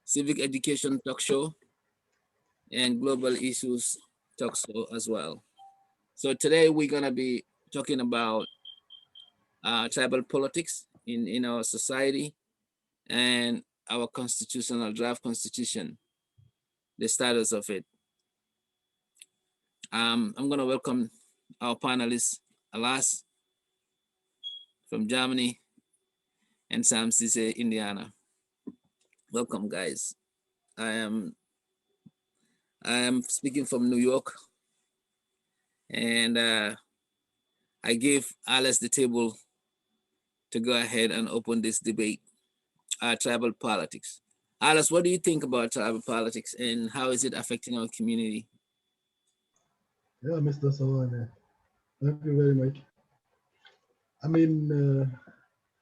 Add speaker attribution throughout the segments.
Speaker 1: civic education talk show, and global issues talk show as well. So today we're gonna be talking about tribal politics in our society and our constitutional draft constitution, the status of it. I'm gonna welcome our panelists, Alas from Germany and Sam Ceesay, Indiana. Welcome, guys. I am speaking from New York, and I gave Alice the table to go ahead and open this debate, tribal politics. Alice, what do you think about tribal politics and how is it affecting our community?
Speaker 2: Yeah, Mr. Sawaneh, thank you very much. I mean,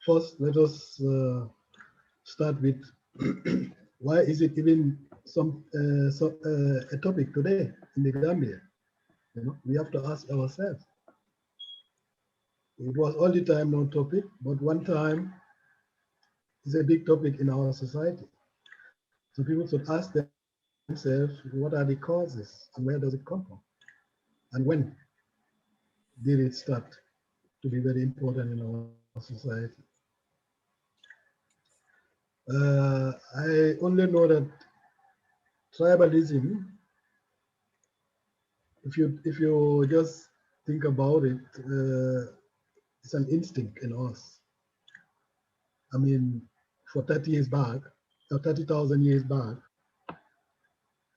Speaker 2: first, let us start with why is it even a topic today in the Gambia? You know, we have to ask ourselves. It was all the time no topic, but one time it's a big topic in our society. So people should ask themselves, what are the causes and where does it come from? And when did it start to be very important in our society? I only know that tribalism, if you just think about it, it's an instinct in us. I mean, for 30 years back, or 30,000 years back,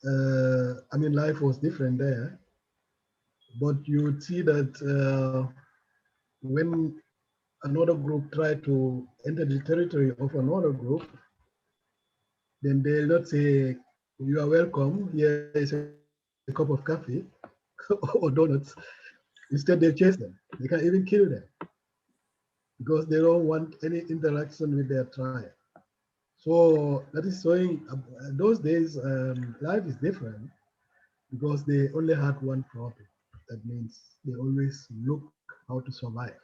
Speaker 2: I mean, life was different there. But you would see that when another group tried to enter the territory of another group, then they'll not say, you are welcome, here is a cup of coffee or donuts. Instead, they chase them. They can even kill them because they don't want any interaction with their tribe. So that is showing those days life is different because they only had one problem. That means they always look how to survive.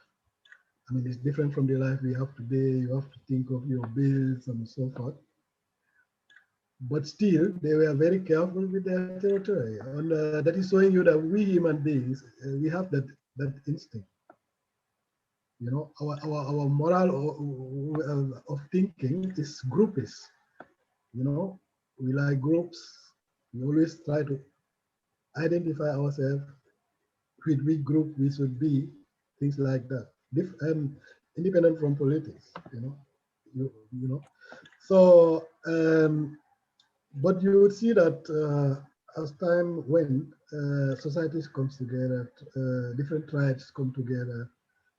Speaker 2: I mean, it's different from the life we have today. You have to think of your bills and so forth. But still, they were very careful with their territory. And that is showing you that we human beings, we have that instinct. You know, our moral of thinking is groupist. You know, we like groups. We always try to identify ourselves with which group we should be, things like that. Independent from politics, you know. So, but you would see that as time went, societies comes together, different tribes come together.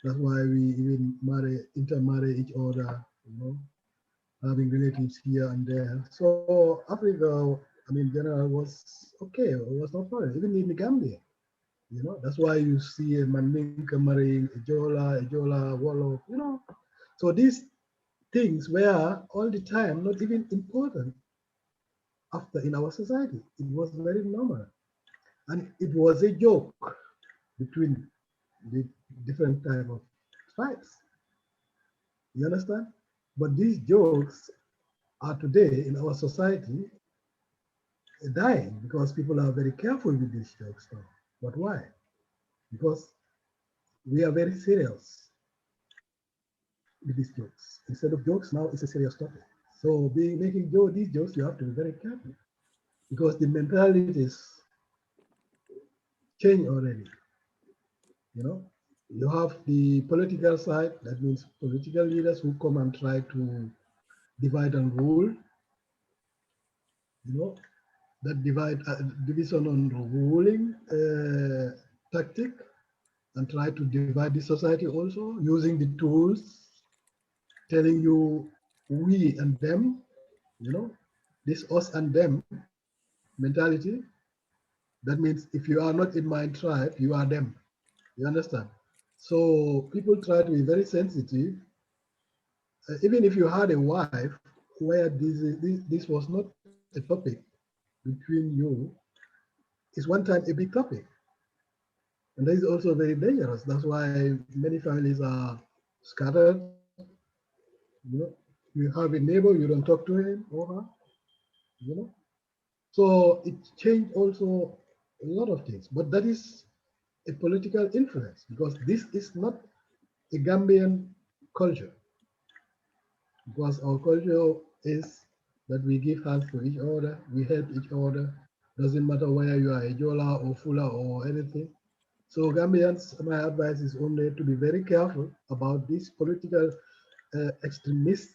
Speaker 2: That's why we even intermarry each other, you know, having relatives here and there. So Africa, I mean, general was okay. It was no problem, even in the Gambia. You know, that's why you see a Mandinka marrying a Jola, Wolof, you know. So these things were all the time not even important after in our society. It was very normal. And it was a joke between the different type of tribes. You understand? But these jokes are today in our society dying because people are very careful with these jokes now. But why? Because we are very serious with these jokes. Instead of jokes, now it's a serious topic. So making these jokes, you have to be very careful because the mentalities change already. You know, you have the political side, that means political leaders who come and try to divide and rule. You know, that division on ruling tactic and try to divide the society also using the tools, telling you we and them, you know, this us and them mentality. That means if you are not in my tribe, you are them. You understand? So people try to be very sensitive. Even if you had a wife where this was not a topic between you, it's one time a big topic. And that is also very dangerous. That's why many families are scattered. You know, you have a neighbor, you don't talk to him or her. you know. So it changed also a lot of things, but that is a political influence because this is not a Gambian culture. Because our culture is that we give hands to each other, we help each other. Doesn't matter whether you are a Jola or Fula or anything. So Gambians, my advice is only to be very careful about these political extremists.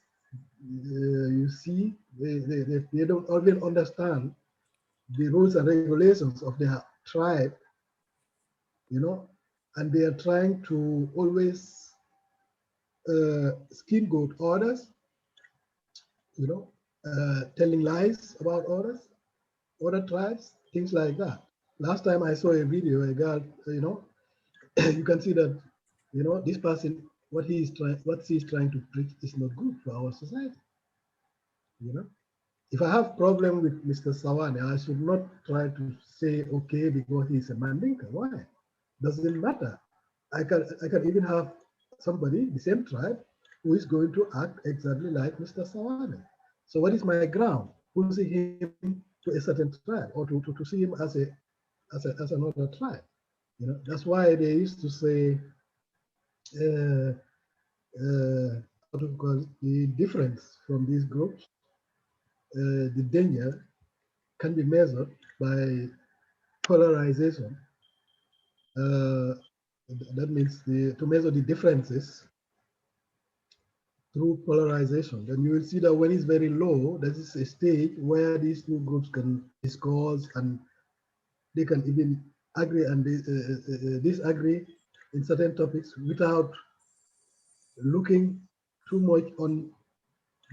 Speaker 2: You see, they don't always understand the rules and regulations of their tribe, you know, and they are trying to always scapegoat others, you know, telling lies about others, other tribes, things like that. Last time I saw a video, a girl, you know, you can see that, you know, this person, what he is trying to preach is not good for our society. You know, if I have problem with Mr. Sawaneh, I should not try to say okay because he's a Mandinka. Why? Doesn't matter. I can even have somebody the same tribe who is going to act exactly like Mr. Sawaneh. So what is my ground? Pushing him to a certain tribe or to see him as as another tribe. You know, that's why they used to say what do you call it, the difference from these groups, the danger can be measured by polarization. Uh, that means to measure the differences through polarization. Then you will see that when it's very low, that is a stage where these two groups can discuss and they can even agree and disagree in certain topics without looking too much on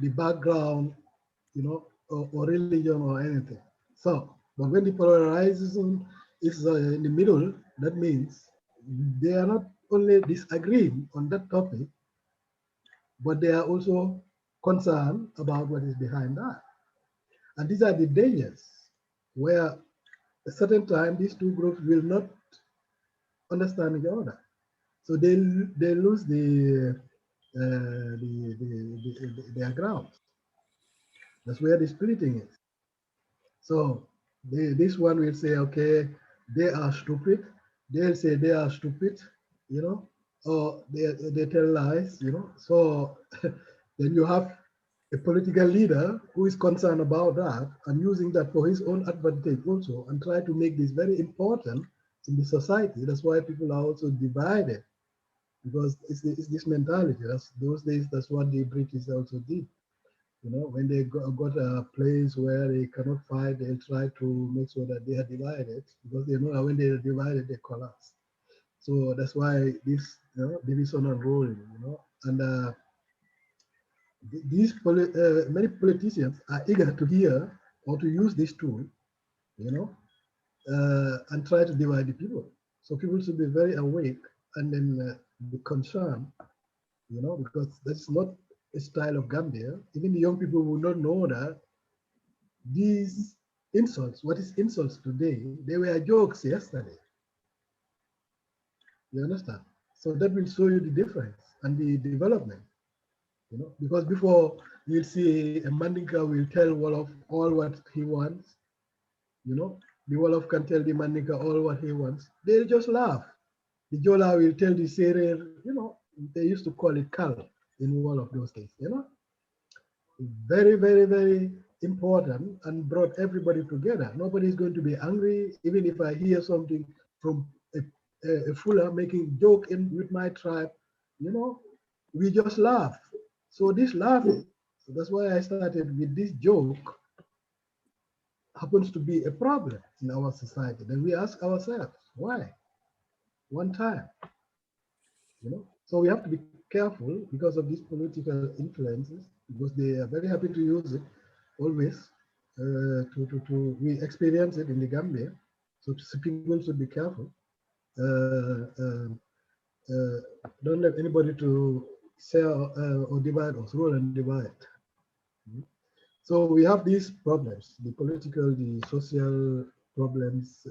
Speaker 2: the background, you know, or religion or anything. So, but when the polarization is in the middle, that means they are not only disagreeing on that topic, but they are also concerned about what is behind that. And these are the dangers where a certain time these two groups will not understand each other. So they lose their ground. That's where the splitting is. So this one will say, okay, they are stupid. They'll say they are stupid, you know, or they tell lies, you know. So then you have a political leader who is concerned about that and using that for his own advantage also and try to make this very important in the society. That's why people are also divided because it's this mentality. That's those days. That's what the British also did. You know, when they got a place where they cannot fight, they'll try to make sure that they are divided because they know that when they are divided, they collapse. So that's why this, you know, division and ruling, you know, and many politicians are eager to hear or to use this tool, you know, and try to divide the people. So people should be very awake and then be concerned, you know, because that's not a style of Gambia. Even the young people will not know that these insults, what is insults today, they were jokes yesterday. You understand? So that will show you the difference and the development, you know, because before you'll see a Mandinka will tell Wolof all what he wants, you know, the Wolof can tell the Mandinka all what he wants. They'll just laugh. The Jola will tell the Serer, you know, they used to call it Kal in all of those days, you know. Very, very, very important and brought everybody together. Nobody is going to be angry, even if I hear something from a Fuller making joke in with my tribe, you know, we just laugh. So this laughing, so that's why I started with this joke, happens to be a problem in our society. Then we ask ourselves, why? One time, you know. So we have to be careful because of these political influences, because they are very happy to use it always. We experience it in the Gambia, so people should be careful. Uh, uh, uh, don't let anybody to sell or divide us, rule and divide. So we have these problems, the political, the social problems.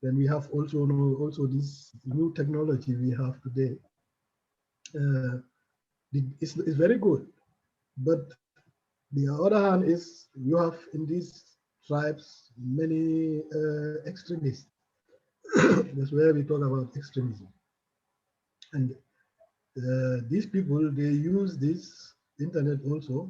Speaker 2: Then we have also this new technology we have today. It's very good, but The other hand is you have in these tribes many extremists. That's where we talk about extremism. And these people, they use this internet also,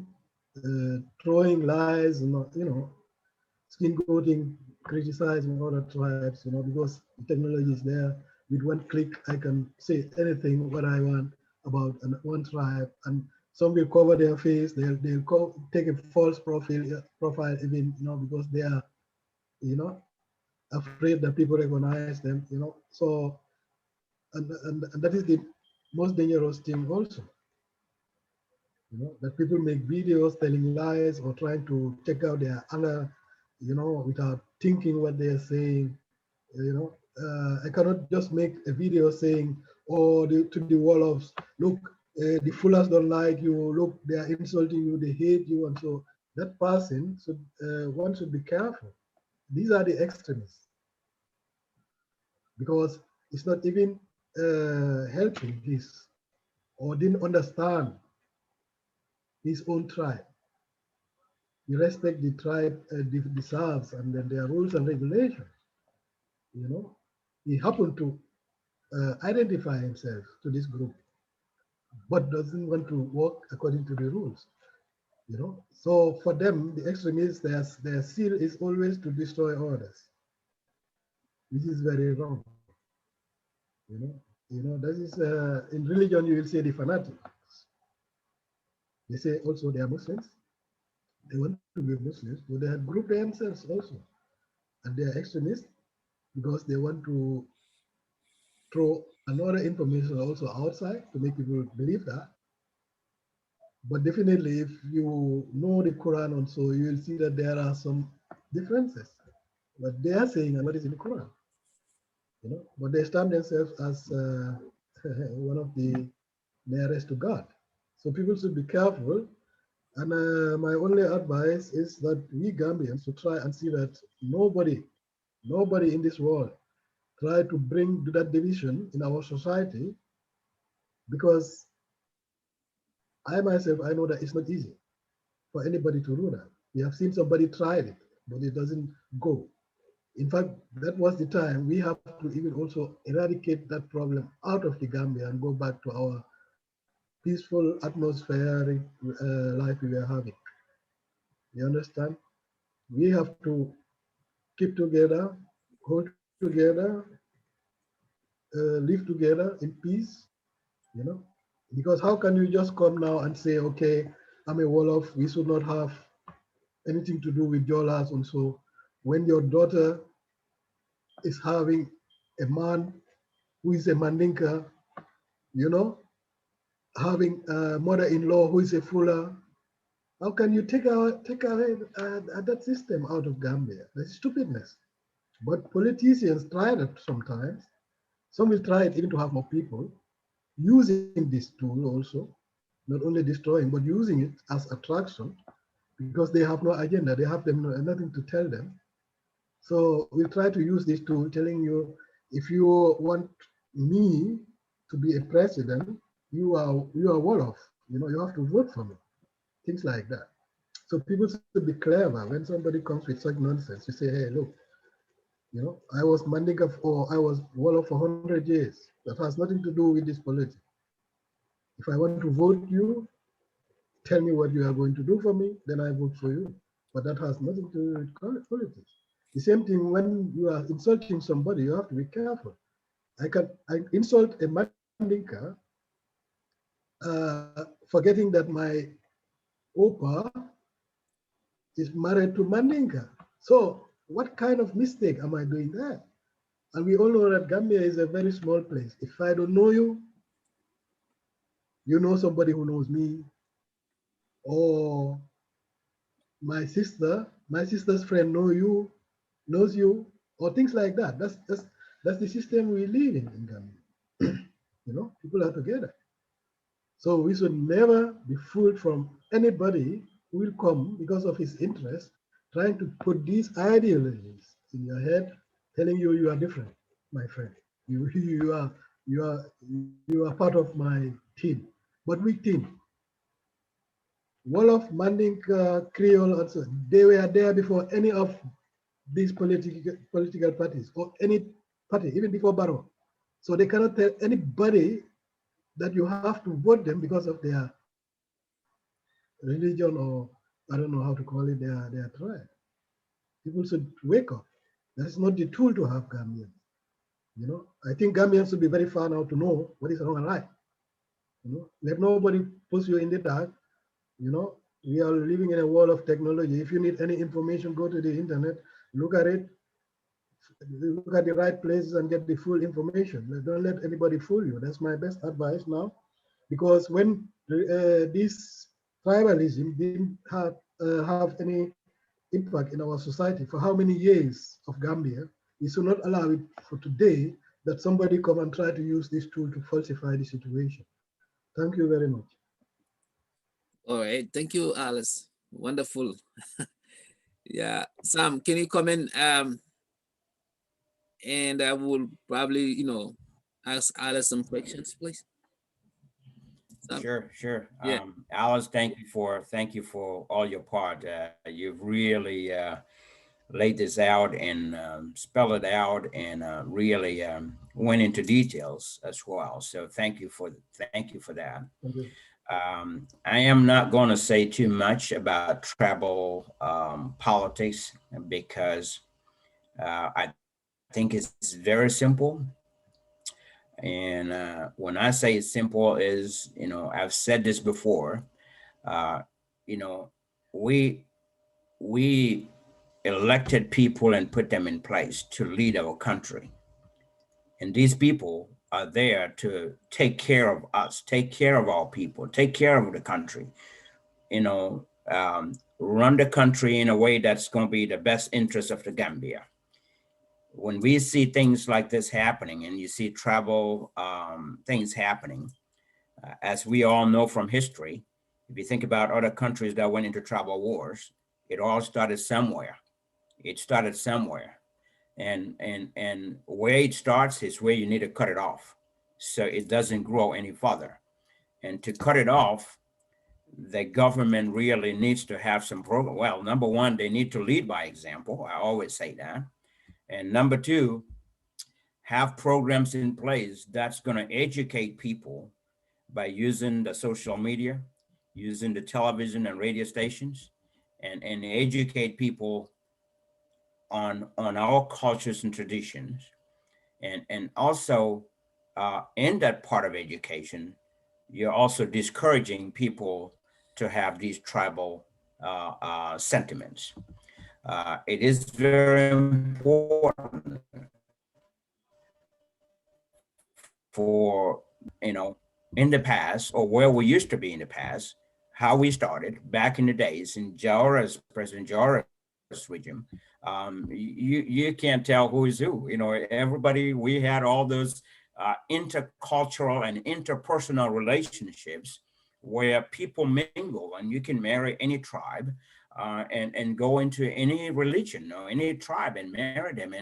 Speaker 2: throwing lies, scapegoating, criticizing other tribes, because the technology is there. With one click, I can say anything what I want about one tribe, and some will cover their face. They'll take a false profile even, because they are, afraid that people recognize them, So, and that is the most dangerous thing also, that people make videos telling lies or trying to check out their other, without thinking what they're saying. I cannot just make a video saying, oh, to the Wolofs, look, the Fullers don't like you, look, they are insulting you, they hate you, and so that person one should be careful. These are the extremists, because it's not even helping this, or didn't understand his own tribe. He respect the tribe deserves, and then their rules and regulations. He happened to identify himself to this group, but doesn't want to work according to the rules. So for them, the extremists, their seal is always to destroy others. This is very wrong. That is in religion you will say the fanatics. They say also they are Muslims. They want to be Muslims, but they have grouped themselves also, and they are extremists because they want to throw another information also outside to make people believe that. But definitely, if you know the Quran also, you will see that there are some differences. What they are saying and what is in the Quran, But they stand themselves as one of the nearest to God. So people should be careful. And my only advice is that we Gambians should try and see that nobody in this world try to bring that division in our society, because I myself, I know that it's not easy for anybody to do that. We have seen somebody tried it, but it doesn't go. In fact, that was the time we have to even also eradicate that problem out of the Gambia and go back to our peaceful atmospheric life we were having. You understand? We have to keep together, hold together, live together in peace, you know? Because how can you just come now and say, okay, I'm a Wolof, we should not have anything to do with Jolas and so, when your daughter is having a man who is a Mandinka, you know, having a mother-in-law who is a Fuller, how can you take away that system out of Gambia? That's stupidness. But politicians try it sometimes. Some will try it even to have more people using this tool also, not only destroying, but using it as attraction, because they have no agenda. They have nothing to tell them. So we'll try to use this tool telling you, if you want me to be a president, you are Wolof. You have to vote for me. Things like that. So people should be clever. When somebody comes with such nonsense, you say, hey, look, I was Mandinka or I was Wolof for 100 years. That has nothing to do with this politics. If I want to vote you, tell me what you are going to do for me, then I vote for you. But that has nothing to do with politics. The same thing when you are insulting somebody, you have to be careful. I insult a Mandinka, forgetting that my Opa is married to Mandinka. So what kind of mistake am I doing there? And we all know that Gambia is a very small place. If I don't know you, you know somebody who knows me, or my sister's friend knows you, or things like that. That's the system we live in Gambia. People are together. So we should never be fooled from anybody who will come because of his interest, trying to put these ideologies in your head, telling you you are different, my friend. You are part of my team, but we team. Wolof, Manding, Creole, also, they were there before any of these political parties or any party, even before Barrow. So they cannot tell anybody that you have to vote them because of their religion or I don't know how to call it, their tribe. People should wake up. That's not the tool to have Gambians. You know, I think Gambians should be very far now to know what is wrong and right. You know, let nobody push you in the dark. You know, we are living in a world of technology. If you need any information, go to the internet, look at it, look at the right places and get the full information. Don't let anybody fool you. That's my best advice now. Because when this tribalism didn't have any impact in our society for how many years of Gambia, we should not allow it for today that somebody come and try to use this tool to falsify the situation. Thank you very much.
Speaker 1: All right, thank you, Alice. Wonderful. Yeah, Sam, can you comment? And I will probably, ask Alice some questions, please. Sam?
Speaker 3: Sure, sure.
Speaker 1: Yeah.
Speaker 3: Alice, thank you for all your part. You've really laid this out and spelled it out and really went into details as well. So thank you for that.
Speaker 2: Thank you.
Speaker 3: I am not going to say too much about tribal politics because I think it's very simple. And when I say it's simple, is I've said this before. Uh, you know, we we elected people and put them in place to lead our country, and these people are there to take care of us, take care of our people, take care of the country. Run the country in a way that's going to be the best interest of the Gambia. When we see things like this happening, and you see travel things happening, as we all know from history, if you think about other countries that went into tribal wars, it all started somewhere. It started somewhere, and where it starts is where you need to cut it off, so it doesn't grow any further. And to cut it off, the government really needs to have some program. Well, number one, they need to lead by example. I always say that. And number two, have programs in place that's going to educate people by using the social media, using the television and radio stations, and educate people on our cultures and traditions. And also in that part of education, you're also discouraging people to have these tribal sentiments. It is very important for, in the past, or where we used to be in the past, how we started back in the days in President Jaura's regime. You can't tell who is who. Everybody, we had all those intercultural and interpersonal relationships where people mingle, and you can marry any tribe and go into any religion or any tribe and marry them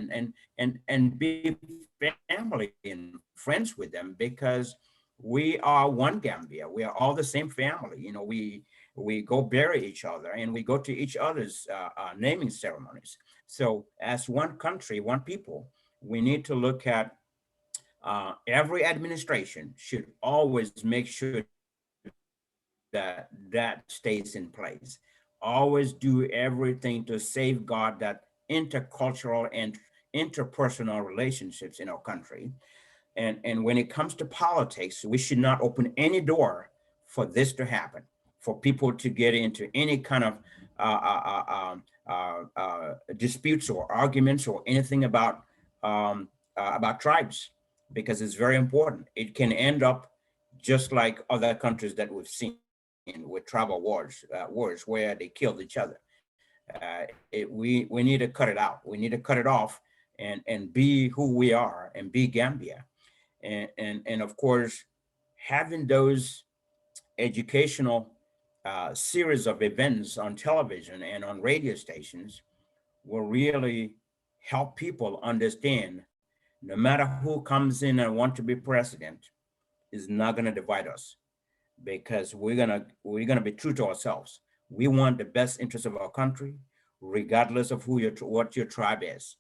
Speaker 3: and be family and friends with them, because we are one Gambia. We are all the same family. We go bury each other, and we go to each other's naming ceremonies. So as one country, one people, we need to look at every administration should always make sure that that stays in place. Always do everything to safeguard that intercultural and interpersonal relationships in our country. And when it comes to politics, we should not open any door for this to happen, for people to get into any kind of disputes or arguments or anything about tribes, because it's very important. It can end up just like other countries that we've seen with tribal wars where they killed each other. We need to cut it out. We need to cut it off and be who we are and be Gambia. And of course, having those educational series of events on television and on radio stations will really help people understand no matter who comes in and want to be president is not going to divide us. because we're gonna be true to ourselves. We want the best interest of our country, regardless of what your tribe is.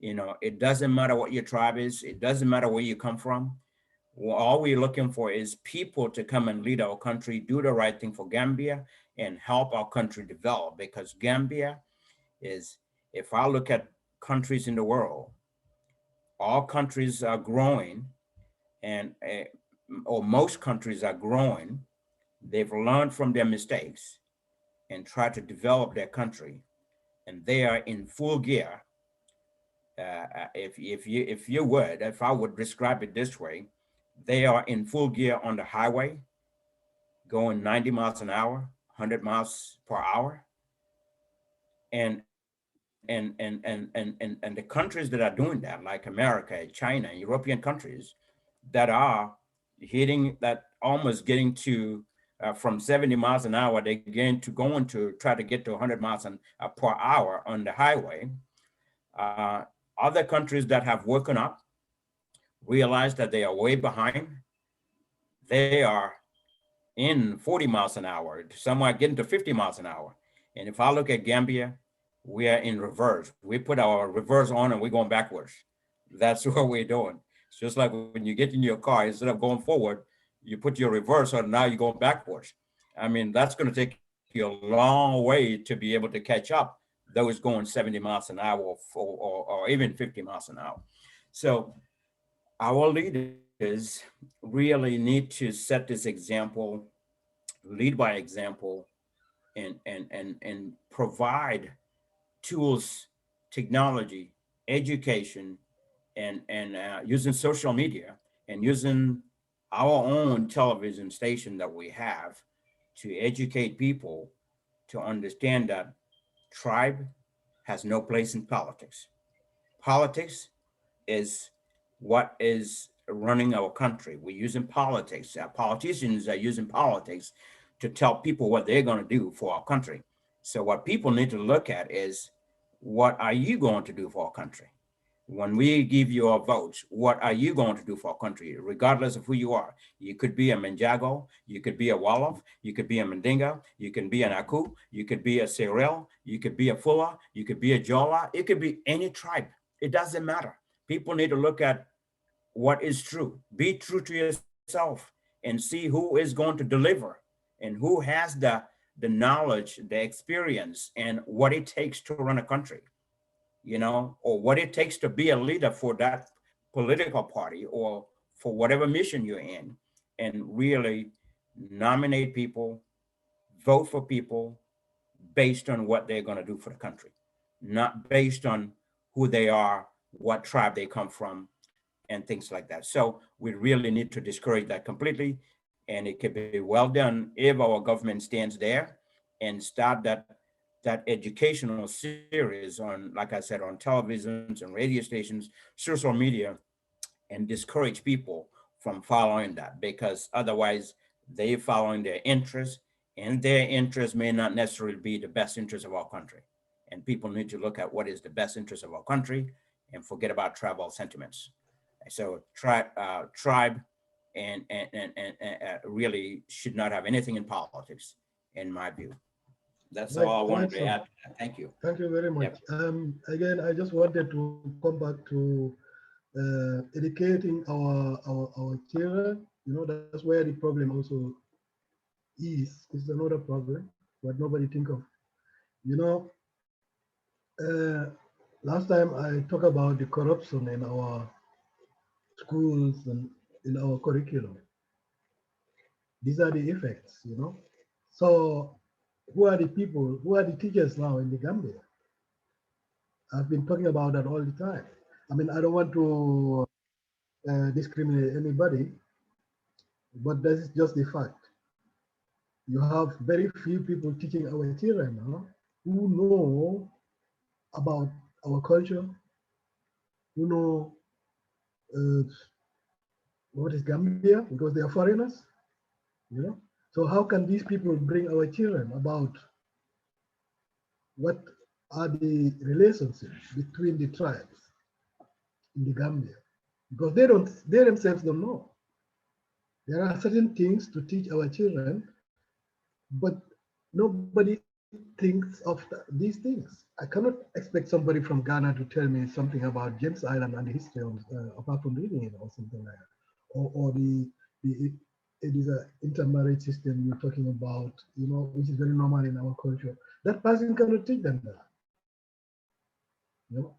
Speaker 3: It doesn't matter what your tribe is. It doesn't matter where you come from. Well, all we're looking for is people to come and lead our country, do the right thing for Gambia, and help our country develop. Because Gambia is, if I look at countries in the world, all countries are growing, and or most countries are growing. They've learned from their mistakes and tried to develop their country, and they are in full gear. If I would describe it this way, they are in full gear on the highway, going 90 miles an hour, 100 miles per hour, and the countries that are doing that, like America, China, European countries, that are hitting that, almost getting to from 70 miles an hour, they going to try to get to 100 miles per hour on the highway. Other countries that have woken up realize that they are way behind. They are in 40 miles an hour, some are getting to 50 miles an hour. And if I look at Gambia, we are in reverse. We put our reverse on and we're going backwards. That's what we're doing. It's just like when you get in your car, instead of going forward, you put your reverse on, now you're going backwards. I mean, that's going to take you a long way to be able to catch up those going 70 miles an hour or even 50 miles an hour. So our leaders really need to set this example, lead by example, and provide tools, technology, education, and using social media and using our own television station that we have to educate people to understand that tribe has no place in politics. Politics is what is running our country. We're using politics. Our politicians are using politics to tell people what they're going to do for our country. So what people need to look at is, what are you going to do for our country? When we give you our votes, what are you going to do for our country, regardless of who you are? You could be a Menjago, you could be a Wolof, you could be a Mandinga, you can be an Aku, you could be a Serel, you could be a Fula, you could be a Jola, it could be any tribe. It doesn't matter. People need to look at what is true. Be true to yourself and see who is going to deliver and who has the knowledge, the experience, and what it takes to run a country, or what it takes to be a leader for that political party or for whatever mission you're in, and really nominate people, vote for people based on what they're going to do for the country, not based on who they are, what tribe they come from, and things like that. So we really need to discourage that completely. And it can be well done if our government stands there and start that educational series on, like I said, on televisions and radio stations, social media, and discourage people from following that, because otherwise they following their interests, and their interests may not necessarily be the best interest of our country. And people need to look at what is the best interest of our country and forget about tribal sentiments. So tribe and really should not have anything in politics, in my view. That's
Speaker 2: Right,
Speaker 3: all I wanted
Speaker 2: right,
Speaker 3: to
Speaker 2: sir.
Speaker 3: add. Thank you.
Speaker 2: Thank you very much.
Speaker 3: Yep.
Speaker 2: Again, I just wanted to come back to educating our children. That's where the problem also is. It's another problem, but nobody think of. You know, uh, last time I talked about the corruption in our schools and in our curriculum. These are the effects. So who are the people, who are the teachers now in the Gambia? I've been talking about that all the time. I mean, I don't want to discriminate anybody, but this is just the fact. You have very few people teaching our children now who know about our culture, who know uh, what is Gambia, because they are foreigners. So how can these people bring our children about what are the relationships between the tribes in the Gambia? Because they themselves don't know. There are certain things to teach our children, but nobody thinks of these things. I cannot expect somebody from Ghana to tell me something about James Island and the history of, apart from reading it or something like that. Or the it is an intermarriage system you're talking about, you know, which is very normal in our culture. That person cannot teach them that. You know,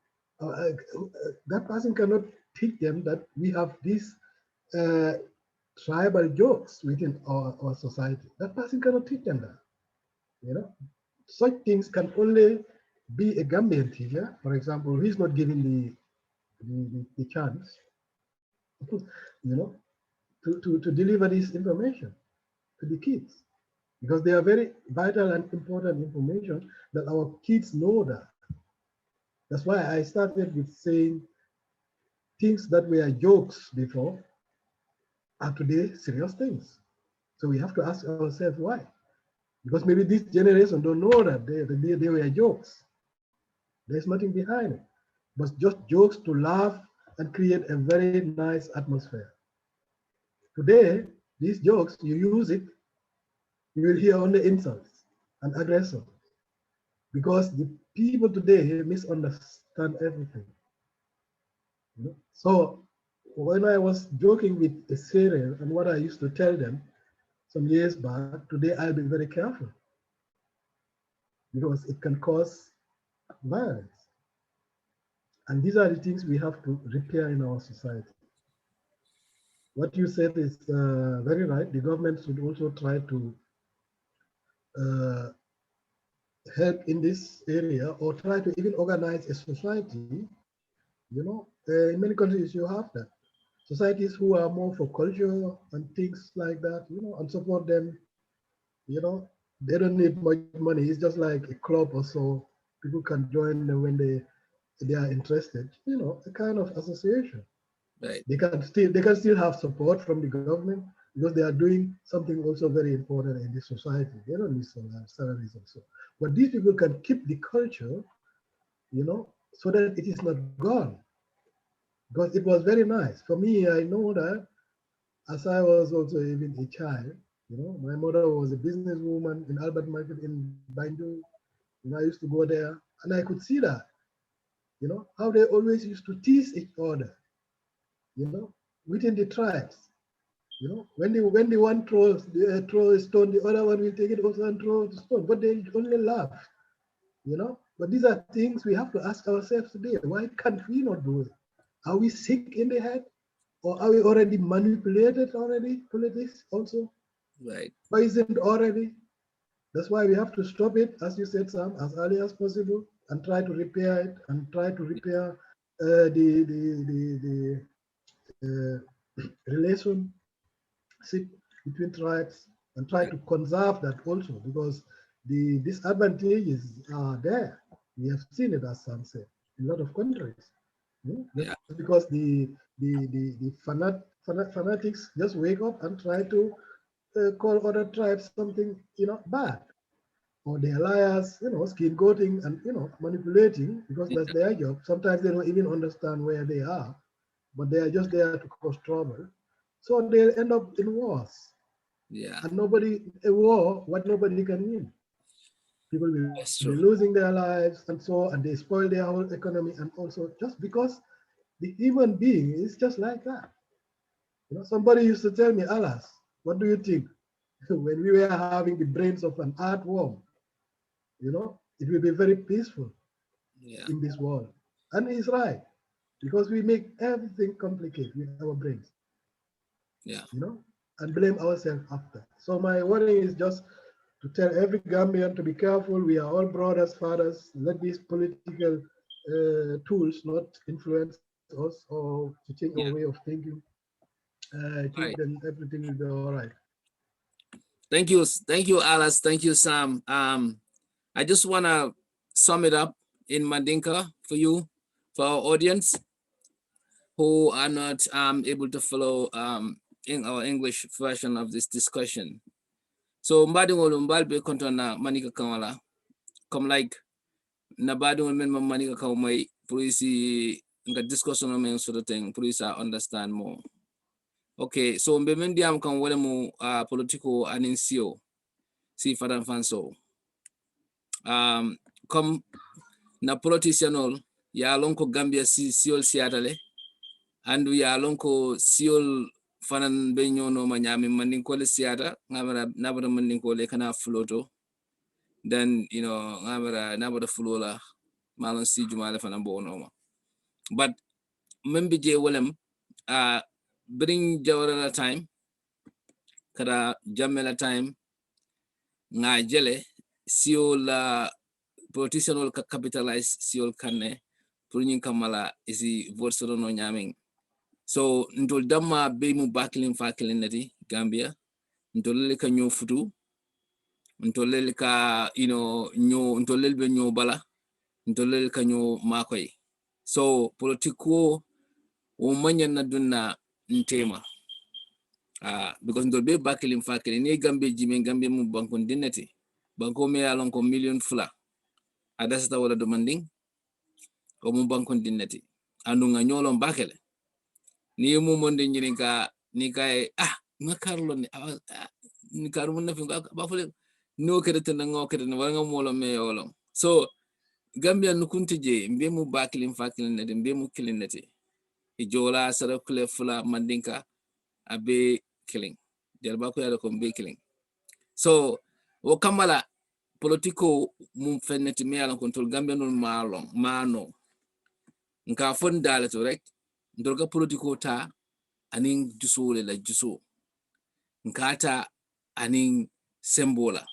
Speaker 2: that person cannot teach them that we have these tribal jokes within our society. That person cannot teach them that. You know, such things can only be a Gambian teacher, for example, who is not given the chance, you know, to deliver this information to the kids, because they are very vital and important information that our kids know that. That's why I started with saying things that were jokes before are today serious things. So we have to ask ourselves why. Because maybe this generation don't know that they were jokes. There's nothing behind it, but just jokes to laugh and create a very nice atmosphere. Today, these jokes, you use it, you will hear only insults and aggression, because the people today misunderstand everything. You know? So when I was joking with a cereal and what I used to tell them some years back, today I'll be very careful because it can cause violence. And these are the things we have to repair in our society. What you said is very right. The government should also try to help in this area, or try to even organize a society. You know, in many countries you have that. Societies who are more for culture and things like that, you know, and support them. You know, they don't need much money. It's just like a club or so. People can join them when they are interested. You know, a kind of association.
Speaker 1: Right.
Speaker 2: They can still have support from the government because they are doing something also very important in the society. They don't need salaries and so. But these people can keep the culture, you know, so that it is not gone. Because it was very nice. For me, I know that as I was also even a child, you know, my mother was a businesswoman in Albert Market in Banjul. And I used to go there and I could see that, you know, how they always used to tease each other, you know, within the tribes. You know, when the one throws a stone, the other one will take it also and throw the stone. But they only laugh, you know. But these are things we have to ask ourselves today. Why can't we not do it? Are we sick in the head? Or are we already manipulated already, politics also?
Speaker 1: Right.
Speaker 2: Poisoned already? That's why we have to stop it, as you said, Sam, as early as possible, and try to repair it, and try to repair the relationship between tribes, and try to conserve that also, because the disadvantages are there. We have seen it, as Sam said, in a lot of countries.
Speaker 1: Yeah.
Speaker 2: Because the fanatics just wake up and try to call other tribes something, you know, bad, or they're liars, you know, scapegoating and, you know, manipulating, because that's their job. Sometimes they don't even understand where they are, but they are just there to cause trouble. So they'll end up in wars.
Speaker 1: Yeah.
Speaker 2: And a war, what nobody can win. People will
Speaker 1: That's
Speaker 2: be
Speaker 1: true.
Speaker 2: losing their lives and so, and they spoil their whole economy, and also just because the human being is just like that. You know, somebody used to tell me, Alas, what do you think? When we were having the brains of an earthworm, you know, it will be very peaceful
Speaker 1: Yeah.
Speaker 2: in this world. And he's right, because we make everything complicated with our brains,
Speaker 1: Yeah.
Speaker 2: you know, and blame ourselves after. So my warning is just to tell every Gambian to be careful. We are all brothers, fathers. Let these political tools not influence us or to change our way
Speaker 1: Yeah.
Speaker 2: of thinking. I think
Speaker 1: Right.
Speaker 2: then everything will be all right.
Speaker 1: Thank you. Thank you, Alice. Thank you, Sam. I just want to sum it up in Mandinka for you, for our audience who are not able to follow in our English version of this discussion. So mbadi ngolu mbalbe konto na manika kamala come like na badi men manika kamai police nga discussion men sort of thing police understand more. Okay, so mbe men diam kan wala mo politiko anincio si fadan fanso. Comme na politicianol ya lonko Gambia si siol siatale andu ya lonko siol fanan be nyono ma nyami mandin ko le siata ngamara nabara mandin ko le kana floto then ngamara nabara fulola malon si jumale fanan bo no ma. But membe je wolem bring jawara time kada jamela time nga jele siol politician ol ka capitalize siol kanne pour ñing kamala isi vote solo no ñaming. So ntol damma be mu bakilin fakilin nati Gambia ntol ka ñoo futu ntol ka ñoo ntol be ñoo bala ntol ka ñoo makoy. So politiko o manyan na dunna ntema because ntol be bakilin fakilin ni Gambia jime Gambia mu bankon dinnati banko me alon ko million fula adasta wala demanding o mu bankon dinnati andu nga ñolon bakele ni mu monde ñini ka ni kay nga karlo ni karu mun na fi ba fule no kedete na ngo kedete wala nga molo me yolon. So Gambia nu kunti je mbe mu bakilin fakilin nati mbe mu kilin nati e jola sara kule fula mandinka abe killing jalba ko yada ko mbe killing. So o kamala politiko mum fenneti me yalan control Gambia non mano nka fon dala to rek ndolga politiko ta anin jusole la juso nkata anin sembola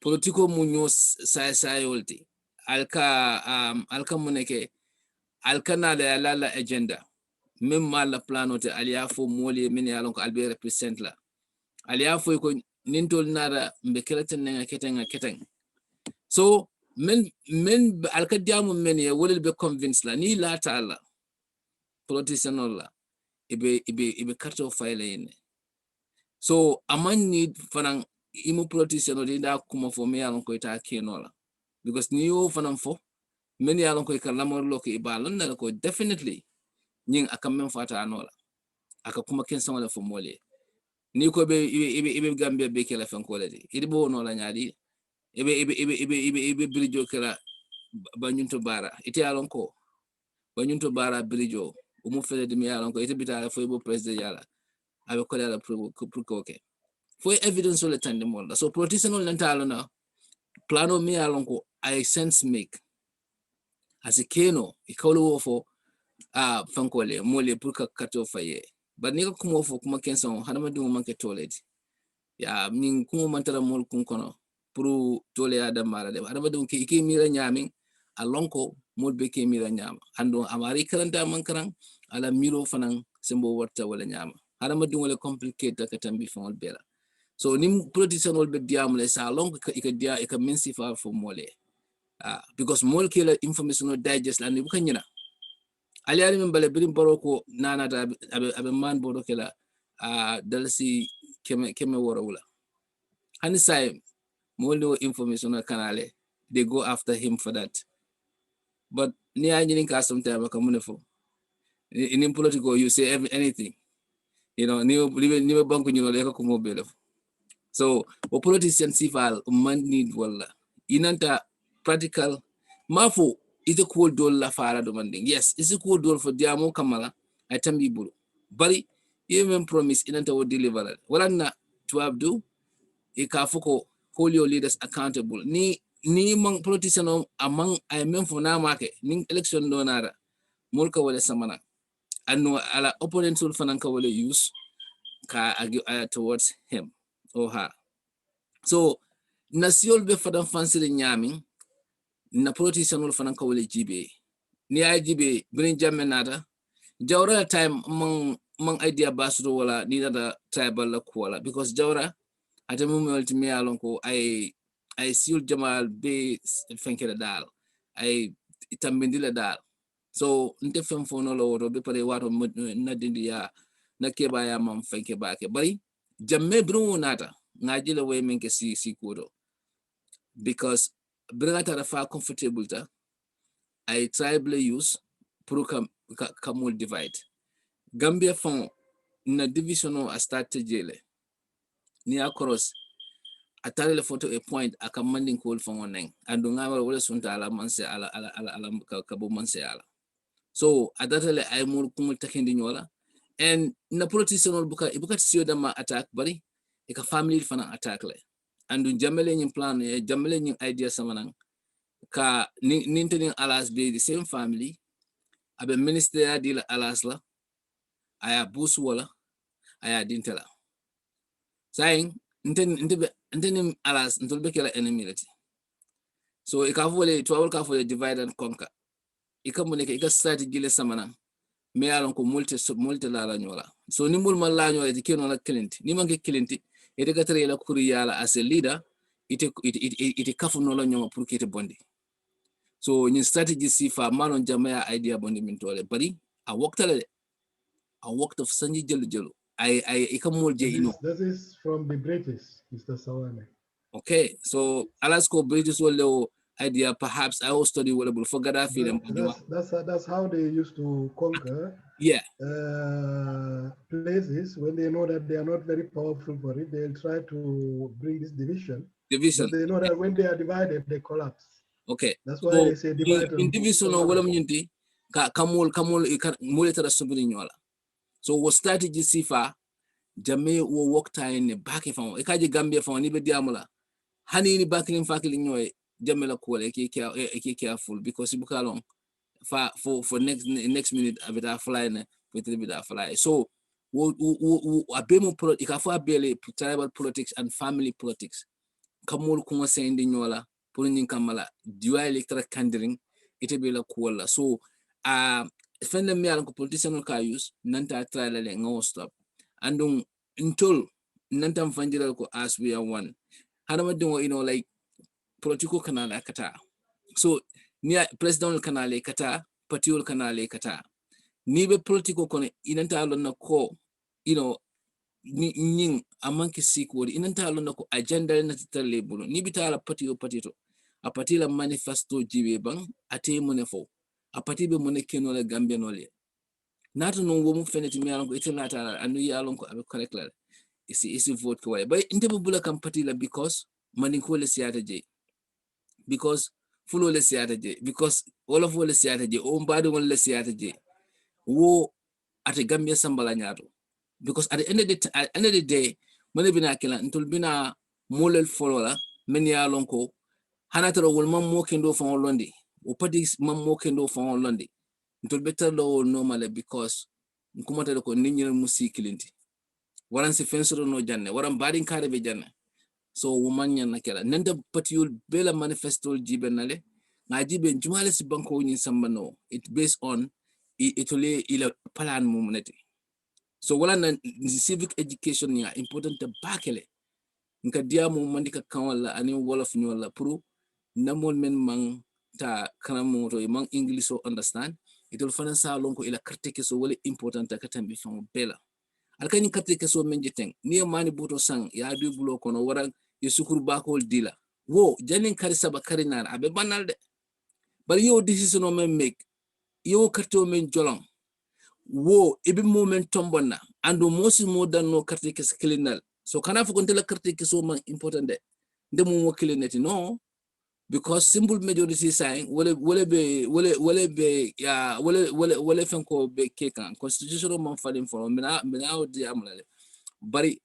Speaker 1: politiko mu nyo sayolti alka muneke alkana la agenda même mal la planote aliafo moli min yalon ko albe represent la aliafo ko nintol nada mbe keleten nga keteng. So men alkadiamu men ya wolel be convince la ni la taala politician la ibe karto file ine. So aman need fanan imu politician da kuma fo me yalon ko ita kenola because ni yo fanan fo men yalon ko ka lamor lo ko ibalon na ko definitely nying aka men fata anola aka kuma ken sama la fo mole ni ko be ibe Gambia be kala fen ko ledi idibo no la nyaadi ibe bridge kala banyunto bara ite yalon ko banyunto bara bridge umu fele de mi yalon ko ite bitala fo bo president yala abe ko la pour ko ke fo evidence le tande molda. So politician on lentalo na plano mi yalon ko I sense make as a keno e kawlo fo fankole mole pour ka kato faye but ni ko kuma fo kuma kenson hanama dum manke toilet ya min kuma mantara mol kun kono pour tole ya damara de hanama dum ke mira nyami alonko mol be ke mira nyama ando amari karanta mankaran ala miro fanan sembo warta wala nyama hanama dum wala complicate ka tambi fon bela. So nim politician wol be diamle sa lonko ka dia ka minsi fa fo mole because mol ke la information no digest la ni bu kanyina ali ali min bale birim baroko nanata abe man bodo kela dalsi keme wora wula hani say moldo information kanale they go after him for that. But ni anyi ka sometimes ka munefo in political you say anything ni banko nyino le ko mo belo. So o politician sifal man need wala inanta practical mafo ite cool dol la fara demanding. Yes, it's a cool dol for diamo kamala I tambi bulu bari even promise inanta wo deliver wala na to abdu e ka foko hold your leaders accountable ni mang politician among I mean for na make ni election donara mulka wala samana anu ala opponents will fananka wala use ka towards him or her. So nasiol be fadan fancy nyaming na politician wol fanan kawle jibe ni ay jibe brin jamme nata jawra time mang idea basro wala ni da tribal la ko wala because jawra ata mum welti mi alon ko ay siul jamal be fenkela dal ay itambindila dal. So nte fem fono lo woto be pare wato na dindi ya na keba ya mam fenke baake bari jamme brin nata ngaji la way menke si kodo because brigata da fa comfortable ta I tribal use pour kamul divide Gambia fon na division a start jele ni across atare le photo a point aka manding call for neng andu ngawal wala sunta ala manse ala ka bo manse ala so adatale ay mur kumul takindi nyola and na politician buka tiyo dama attack bari e ka family fana attack le andu jamele nyin plan e jamele nyin idea samanan ka nintening alas be the same family abe minister ya dila alas la aya bus wala aya dintela saying ntenim alas ntolbe kela enemy lati so ikavole to awol ka fole divide and conquer ikamuneke ika strategy le samana me alon ko multi la nyola so ni mul mal la nyola dikeno la client ni manke client ite ka tere la kuriyala as a leader ite kafu no la nyoma pour kete bondi so ni strategy sifa malon jamaya idea bondi min tole bari a waktale a worked of sanji jelu I ikamol je ino
Speaker 2: this is from the British, Mr. Sawaneh.
Speaker 1: Okay, so Alaska British will idea perhaps I will study what about for Gaddafi.
Speaker 2: That's how they used to conquer places when they know that they are not very powerful for it. They'll try to bring this division. But they know that when they are divided, they collapse.
Speaker 1: Okay,
Speaker 2: that's why they say divide.
Speaker 1: In division or wala mnyinti kamol mule tara subiri nyola. So what strategy sifa jame wo work time back if on ekaje Gambia for ni be diamola. Hani ni backing fakili nyoy jamela kuole eki careful because you long for next minute abita fly ne with bit fly so abemo ikafu abele tribal politics and family politics kamol kuma sendi nyola pour nyin kamala dual electoral candidate ite bela kuola so fende mi alon ko politician ka use nanta trial le ngo stop andung intol nanta mfanjira ko as we are one hadama dingo like political kanale kata so ni president kanale kata partiol kanale kata ni be political kono inanta alon na ko ni amanke sikwodi inanta alon na ko agenda na titale bulu ni bitala patio patito a patila manifesto jibe bang ate monefo a patibe monekeno la Gambia nole nato no wo mu feneti mi alon ko itinata anu ya alon ko abe correct la isi vote ko way bay inte bula kam patila because manin ko le siata je because fulo le siata je because all of le siata je o mbado won le siata je wo ate Gambia sambala nyaato because at the end of the day mane bina kila ntul bina molel folola men ya lonko hanataro wol mam mo kendo fon londi o padi mam mo kendo fon londi ntul better lo normal because nkumata ko ninyi musikilinti waran si fensoro no janne waran badin kare be janne so woman na kala nenda patiul bela manifesto jibe nale na jibe jumale si banko ni sambano it based on itole ila plan mumunete so wala na civic education ya important ta bakele nka diamu mandika kanwala ani wolof nyola pro namol men mang ta kanamo to mang english so understand itol fana sa lonko ila critique so wala important ta katambi fam bela alkani critique so men jiteng ni mani buto sang ya du bulo kono wara yesukuru bakol dila wo janin kari saba kari nan abe banal de bari yo decision o men make yo karto men jolong wo ibi moment tombona ando mosi modan no critique sklinal so kana fu kontela critique so man important de ndemu mo kilineti no because simple majority saying wale fenko be kekan constitutional man falling for mina di amlale bari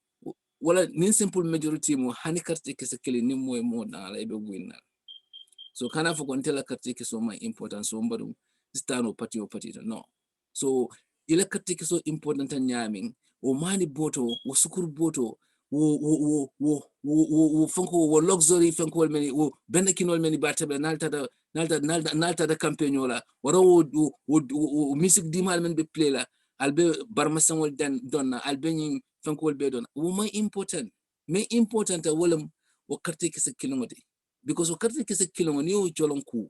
Speaker 1: wala nin simple majority mo hani carte ke sekeli ni mo na la be winna so kana fu kontela carte ke so man important so mbadu stano party no so ile carte ke so important nyaming o mani boto wo sukur boto wo fanko wo luxury fanko meni wo benda kinol meni batebe nalta da campaign wala wara wo music dimal men be play la albe barmasangol dan donna albe nyin fanko be don wo may important wala wo carte ke se kilomode because wo carte ke se kilomode yo jolon ku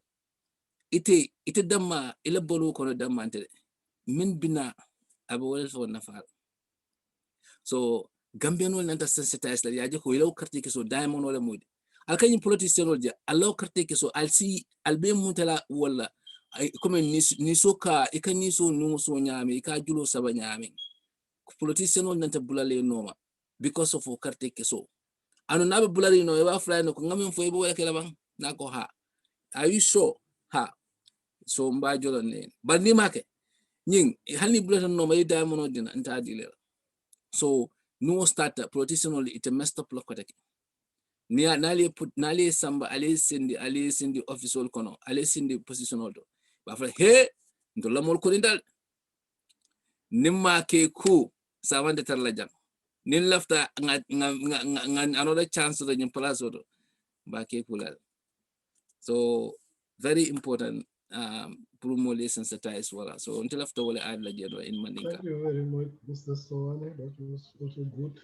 Speaker 1: ite damma ila bolu ko damma ante min bina aba wala fo nafa so Gambian wol nanta sensitize la yaje ko ilaw carte ke so diamond wala moodi alkany politicien wol je alaw carte ke so alsi albe mutala wala comme ni soka ikani so no so nyame ka julo saba nyame politician on nanta bulale noma because of carte keso anu nabe bulale no eba fly no ngamen fo ebo wala kala bang nako ha are you sure ha so mba jolo ne bandi make nying hani bulata no may diamond dina nta adile so no start politician only it messed up lokotake niya nali put nali samba ali sindi official kono ali sindi position do ba fa he ndo lamol ko dindal nimma ke ku sawande tarla jam nin lafta nga another chance to the place do ba ke kulal so very important promote sensitize wala so until after wala add la jedo in Mandinka.
Speaker 2: Thank you very much, Mr. Sawaneh. That was also good.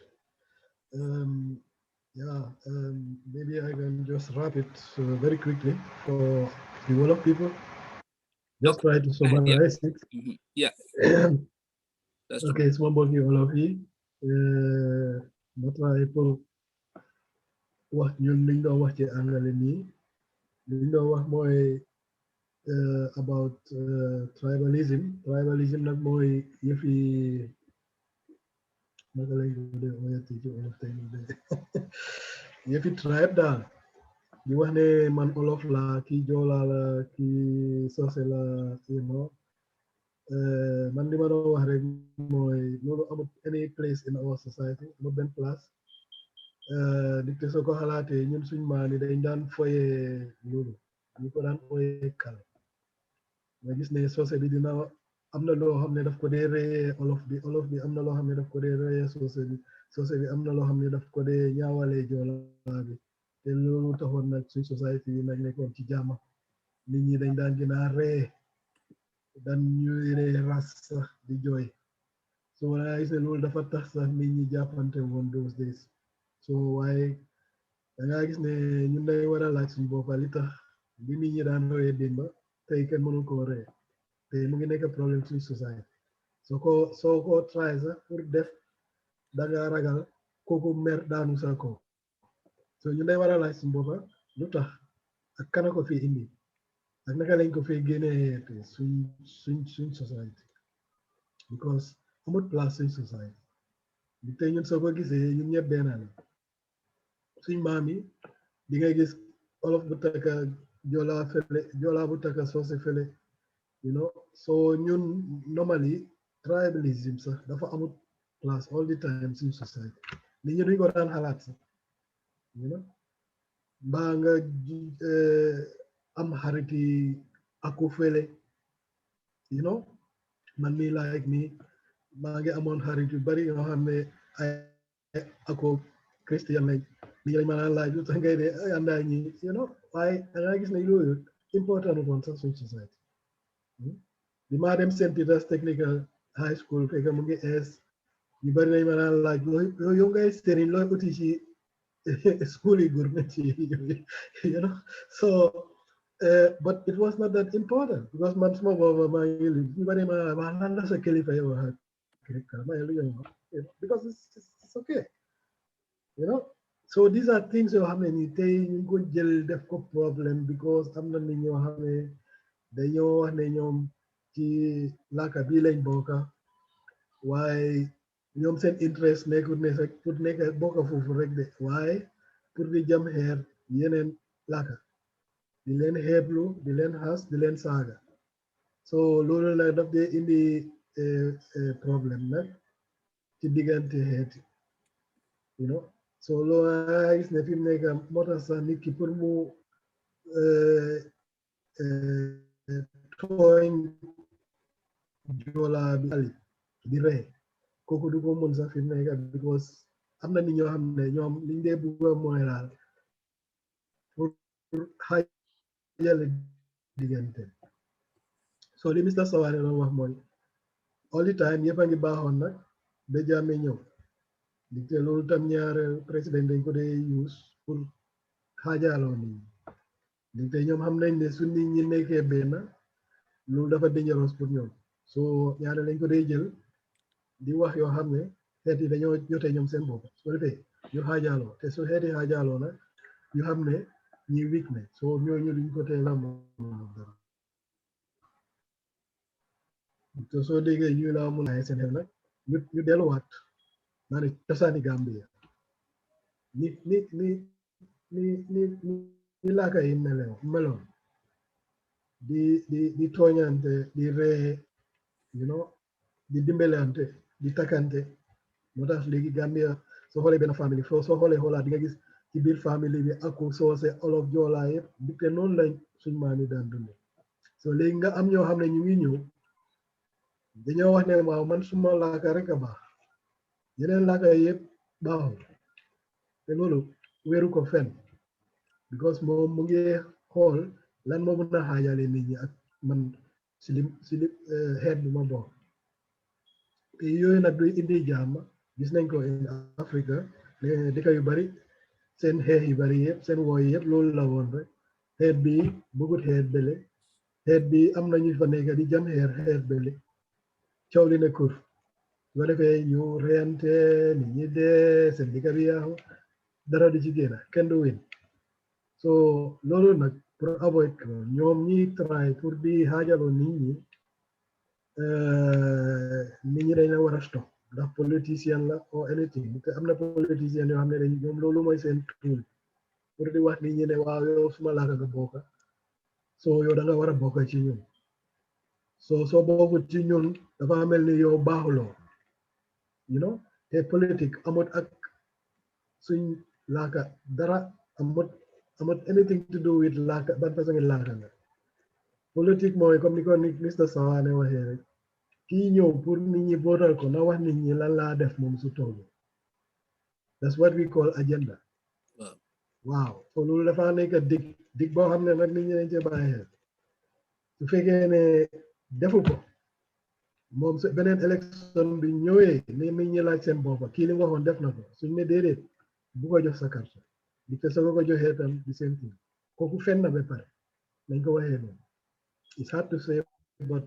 Speaker 2: Maybe I can just wrap it very quickly for the whole of people. Just
Speaker 1: Okay.
Speaker 2: try to summarize it.
Speaker 1: Yeah. That's true.
Speaker 2: Okay, small body all of you. Ma try pour wax ñun liñ doon wax ci angale nii liñ doon wax mooy about tribalism nag mooy yëfi naka lañ ko dee oyati ci olof tey yëfi tribe daal di wax ne man olof la kii joola la kii soose la you know man li ma doon wax rek mooy loolu amul any place in our society amul benn place di te soo ko xalaatee ñun suñ maam yi dañ daan foyee loolu ñu ko daan foyee kal nga gis ne soose bi dina am na loo xam ne daf ko dee reyee olof bi am na loo xam ne daf ko dee reyee soose bi am na loo xam ne daf ko dee ñaawalee joolaa bi te loolu taxoon nag suñ société yi nag nekkoon ci jàmm nit ñi dañ daan gën a ree dan ñuy ree ras sax di jooy so wala gis ne loolu dafa tax sax nit ñi jàppante woon those days so waaye da ngaa gis ne ñun day war a laaj suñu boppa li tax bi nit ñi daan ree démba tey kenn mënu koo ree te mu ngi nekk problème suñu société soo ko try sax pour def da nga ragal kooku mer daanu sa ko so ñun day war a laaj suñu boppa lu tax ak kana ko fi indi ak naka lañ ko fi génnee suñ société because amut place suñ société bi tey ñun soo ko gisee ñun ñëpp benn la suñ maam yi di nga gis olof bu takka joolaa bu takka soose fele you know so ñun normally tribalism sax dafa amut place all the time suñ société nit ñi duñ ko daan xalaat sax you know mbaa nga am xariti aku fele you know man mii like me maa ngi amoon xarit yu bari yoo xam ne ay ako christian lañ ni lañ mën a laaj lu tax ngay de àndaa ñi you know waaye da nga gis ne yooyu important woon sax suñ société bi maa dem St. Peter's Technical High School fekk mu ngi ees ñu bari nañ mën a laaj yow ngay sëriñ looy uti ci school yi government yi you know so but it was not that important because man suma booba maa ngi li ñu bari ma wax lan la sa kilifa yow wax because it's okay you know so these are things yoo xam ne ni tey ñu ngi ko jël def ko problème because am na nit ñoo xam ne dañoo wax ne ñoom ci làkka bii lañ bokka waaye ñoom seen interest nekkul ne sax pour nekk bokka foofu rek de waaye pour di jam xeer yeneen làkka di leen xeeblu di leen xas di leen saaga so loolu nag daf dee indi problème nag ci diggante xeeti you know so loolu gis ne fi mu nekk moo tax sax nit ki pour mu tooñ joolaa bi ali di rey kooku du ko mën sax fi mu nekk because am na nit ñoo xam ne ñoom liñ dee bugg mooy laal pour xaajale diggante so li Mr. Sawaneh doon wax mooy all the time yëpp a ngi baaxoon nag ba Jammeh ñëw di te loolu tam ñaare président dañ ko dee use pour xaajaloo nit ñi di te ñoom xam nañ ne su nit ñi nekkee benn loolu dafa dangereux pour ñoom so ñaare lañ ko dee jël di wax yoo xam ne xeet yi dañoo jotee ñoom seen bopp su ko defee ñu xaajaloo te su xeeti xaajaloo nag ñu xam ne ñi weak ne so ñooñu duñ ko teel a te soo déggee ñu la mun a seen xel nag ñu delluwaat naa ne cosaani Gambia ni ni ni ni ni ni laaka yi meloon di tooñante di ree di dimbalante di takkante moo tax léegi Gambia soo xoolee benn famille soo xoolee xoolaat di nga gis ci biir famille bi aku soose olof joolaa yëpp di te noonu lañ suñ maam yi daan dund so léegi nga am ñoo xam ne ñu ngi ñëw dañoo wax ne waaw man suma laaka rek a baax yeneen laaka yëpp baaxul te loolu wéeru ko fenn because moom mu ngi xool lan moo mën a xaajale nit ñi ak man si li xeet bi ma bokk te yooyu nag duy indi jàmm gis nañ ko in Africa dëkk yu bari seen xeex yu bari yëpp seen wooy yëpp loolu la woon rek xeet bi bëggut xeet bële xeet bi am na ñu fa nekk di jam xeet bële coow li ne kur su ko defee ñu reyante nit ñi dee seen dëkk bi yaaxu dara du ci génn kenn du win so loolu nag pour avoid ko ñoom ñi try pour di xaajaloo nit ñi dañ la war a stop ndax politicien la or anything te am na politicien yoo xam ne dañ ñoom loolu mooy seen tool pour di wax nit ñi ne waaw yow suma laaka nga bokka so yow da nga war a bokka ci ñun soo bokkut ci ñun dafa mel ni yow baaxuloo te politique amut ak suñ laaka dara amut anything to do with laaka ban façon ngi laaka nga politique mooy comme ni ko Mr. Sawaneh waxee rek kii ñëw pour nit ñi votal ko na wax nit ñi lan laa def moom su toogee that's what we call agenda waaw so loolu dafa nekk dig boo xam ne nag nit ñi dañ cee bàyyi xel su fekkee ne defu ko moom su beneen élection bi ñëwee ne nit ñi laaj seen boppa kii li mu waxoon def na ko suñ ne déedéet bu ko jox sa carte di te soo ko joxee tam di seen thing kooku fen na ba pare nañ ko waxee noonu it's hard to say but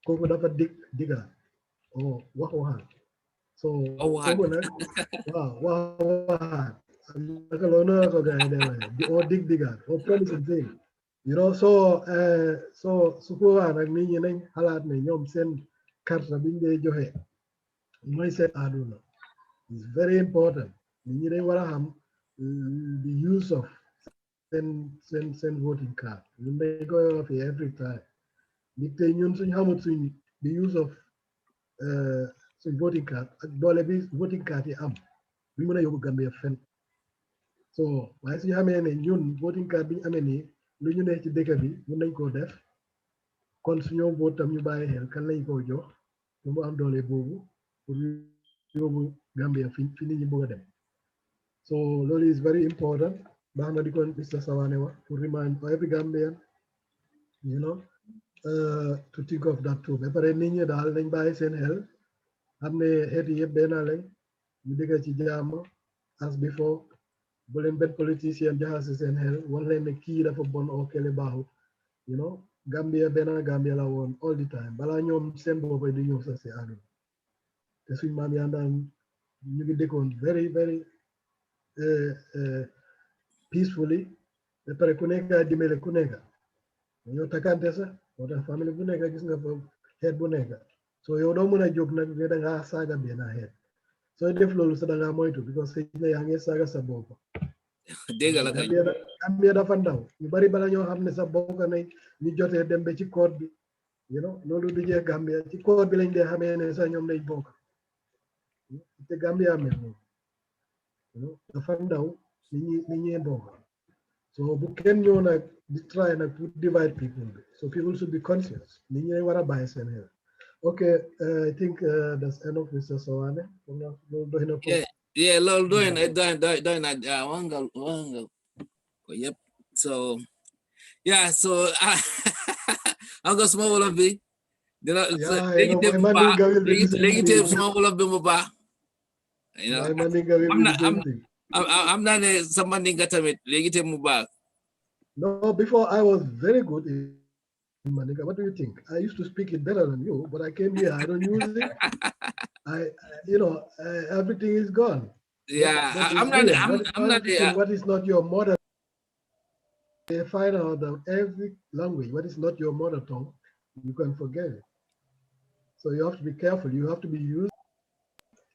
Speaker 2: kooku dafa diga waxaat so kooku nag waxaat naka loolu na ko gars yi de waxee digaat promising thing so su ko waa nag nit ñi nañ xalaat ne ñoom seen carte biñ dee joxe mooy seen àdduna it's very important nit ñi dañ war a xam the use of seen voting card ñun dañ koy wax fi every time nit tey ñun suñ xamut the use of suñ voting card ak doole bi voting card yi am bi mën a yóbbu Gambia fen so waaye suñu xamee ne ñun voting card bi ñu amee nii lu ñu ne ci dëkk bi mun nañ koo def kon suñoo vote tam ñu bàyyi xel kan lañ koo jox pour mu am doole boobu pour yóbbu Gambia fi nit ñi bëgg a dem so loolu is very important baax na di ko Mr. Sawaneh wax pour remind every Gambian to think of that too ba pare nit ñi daal dañ bàyyi seen xel xam ne xeet yi yëpp benn lañ ñu dëkk ci jàmm as before bu leen benn politicien jaxase seen xel wan leen ne kii dafa bon oo kele baaxut Gambia benn Gambia la woon all the time balaa ñoom seen boppay di ñëw sax si àdduna te suñ maam yaa daan ñu ngi dëkkoon very very peacefully ba pare ku nekk dimbale ku nekk ñoo takkante sax moo tax famille bu nekk gis nga fa xeet bu nekk so yow doo mën a jóg nag ne da ngaa saaga benn xeet sooy def loolu sax da ngaa moytu because xëy na yaa ngi saaga sa bopp
Speaker 1: dégg la kay
Speaker 2: Gambia dafa ndaw ñu bari bala ñoo xam ne sax bokk nañ ñu jotee dem ba ci code bi loolu du jeex Gambia ci code bi lañ dee xamee ne sax ñoom lañ bokk te Gambia mel noonu dafa ndaw nit ñi bokk so bu kenn ñëw nag di try nag to divide people so people should be conscious nit ñi war a bàyyi seen xel okay I think that's enough Mr. Sawaneh loolu doy na ko
Speaker 1: loolu doy na wangal ko yëpp so am nga suma wolof bi dina léegi tey suma wolof bi mu baax am naa ne sa mandinga tamit léegi tey mu baax
Speaker 2: no before I was very good in Mandinka. What do you think? I used to speak it better than you, but I came here. I don't use it. Everything is gone.
Speaker 1: Yeah, I'm not.
Speaker 2: What is not your mother? They find out that every language, what is not your mother tongue, you can forget it. So you have to be careful. You have to be used.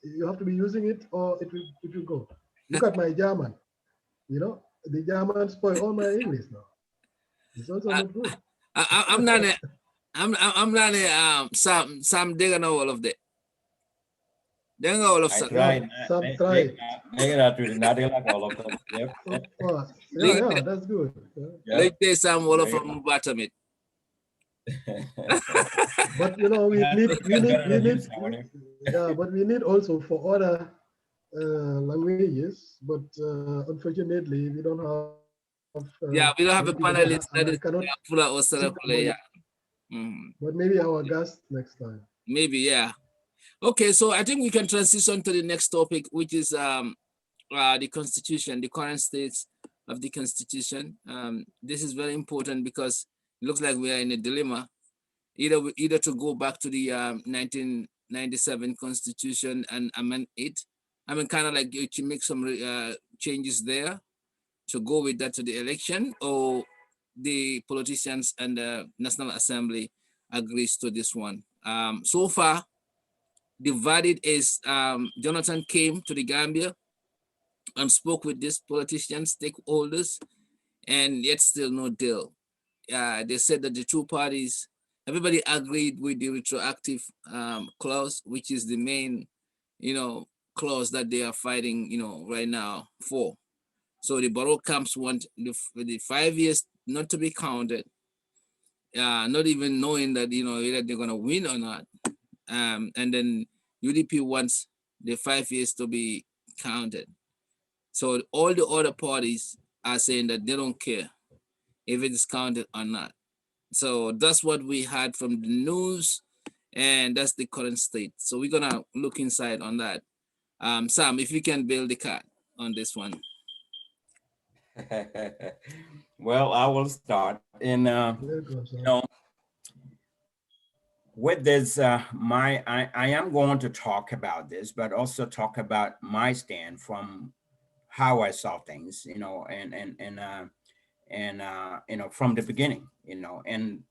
Speaker 2: you have to be using it or it will go. Look at my German. You know, the German spoil all my English now. It's also
Speaker 1: I,
Speaker 2: not good.
Speaker 1: I'm not a, I'm not a Sam dégg na wolof de dégg nga wolof
Speaker 3: I
Speaker 1: sax
Speaker 3: tried.
Speaker 2: Some try.
Speaker 3: Make it to not like all of them. Yep.
Speaker 2: Oh,
Speaker 1: léegi
Speaker 2: yeah, that's good.
Speaker 3: Yeah.
Speaker 1: léegi tey Sam wolof am mu baax tamit
Speaker 2: But you know, yeah, but we need also for other languages. But unfortunately, we don't have
Speaker 1: yeah we don't have
Speaker 2: many
Speaker 1: a
Speaker 2: people there,
Speaker 1: panelist
Speaker 2: and
Speaker 1: that
Speaker 2: I
Speaker 1: is
Speaker 2: cannot
Speaker 1: Fula or
Speaker 2: speak
Speaker 1: Sarakule, yeah.
Speaker 2: But maybe our guest next time.
Speaker 1: Maybe, yeah. Okay, so I think we can transition to the next topic, which is the constitution, the current states of the constitution. This is very important because it looks like we are in a dilemma, either to go back to the 1997 constitution and amend it. I mean, kind of like to make some changes there to go with that to the election, or the politicians and the National Assembly agrees to this one. So far, the verdict is Jonathan came to the Gambia and spoke with these politicians, stakeholders, and yet still no deal. They said that the two parties, everybody agreed with the retroactive clause, which is the main, clause that they are fighting, right now for. So the borough camps want the 5 years not to be counted, not even knowing that, whether they're gonna win or not. And then UDP wants the 5 years to be counted. So all the other parties are saying that they don't care if it is counted or not. So that's what we had from the news, and that's the current state. So we're gonna look inside on that. Sam, if you can build the card on this one.
Speaker 3: Well, I will start. And
Speaker 2: Welcome, sir.
Speaker 3: with this, I am going to talk about this, but also talk about my stand from how I saw things, from the beginning, and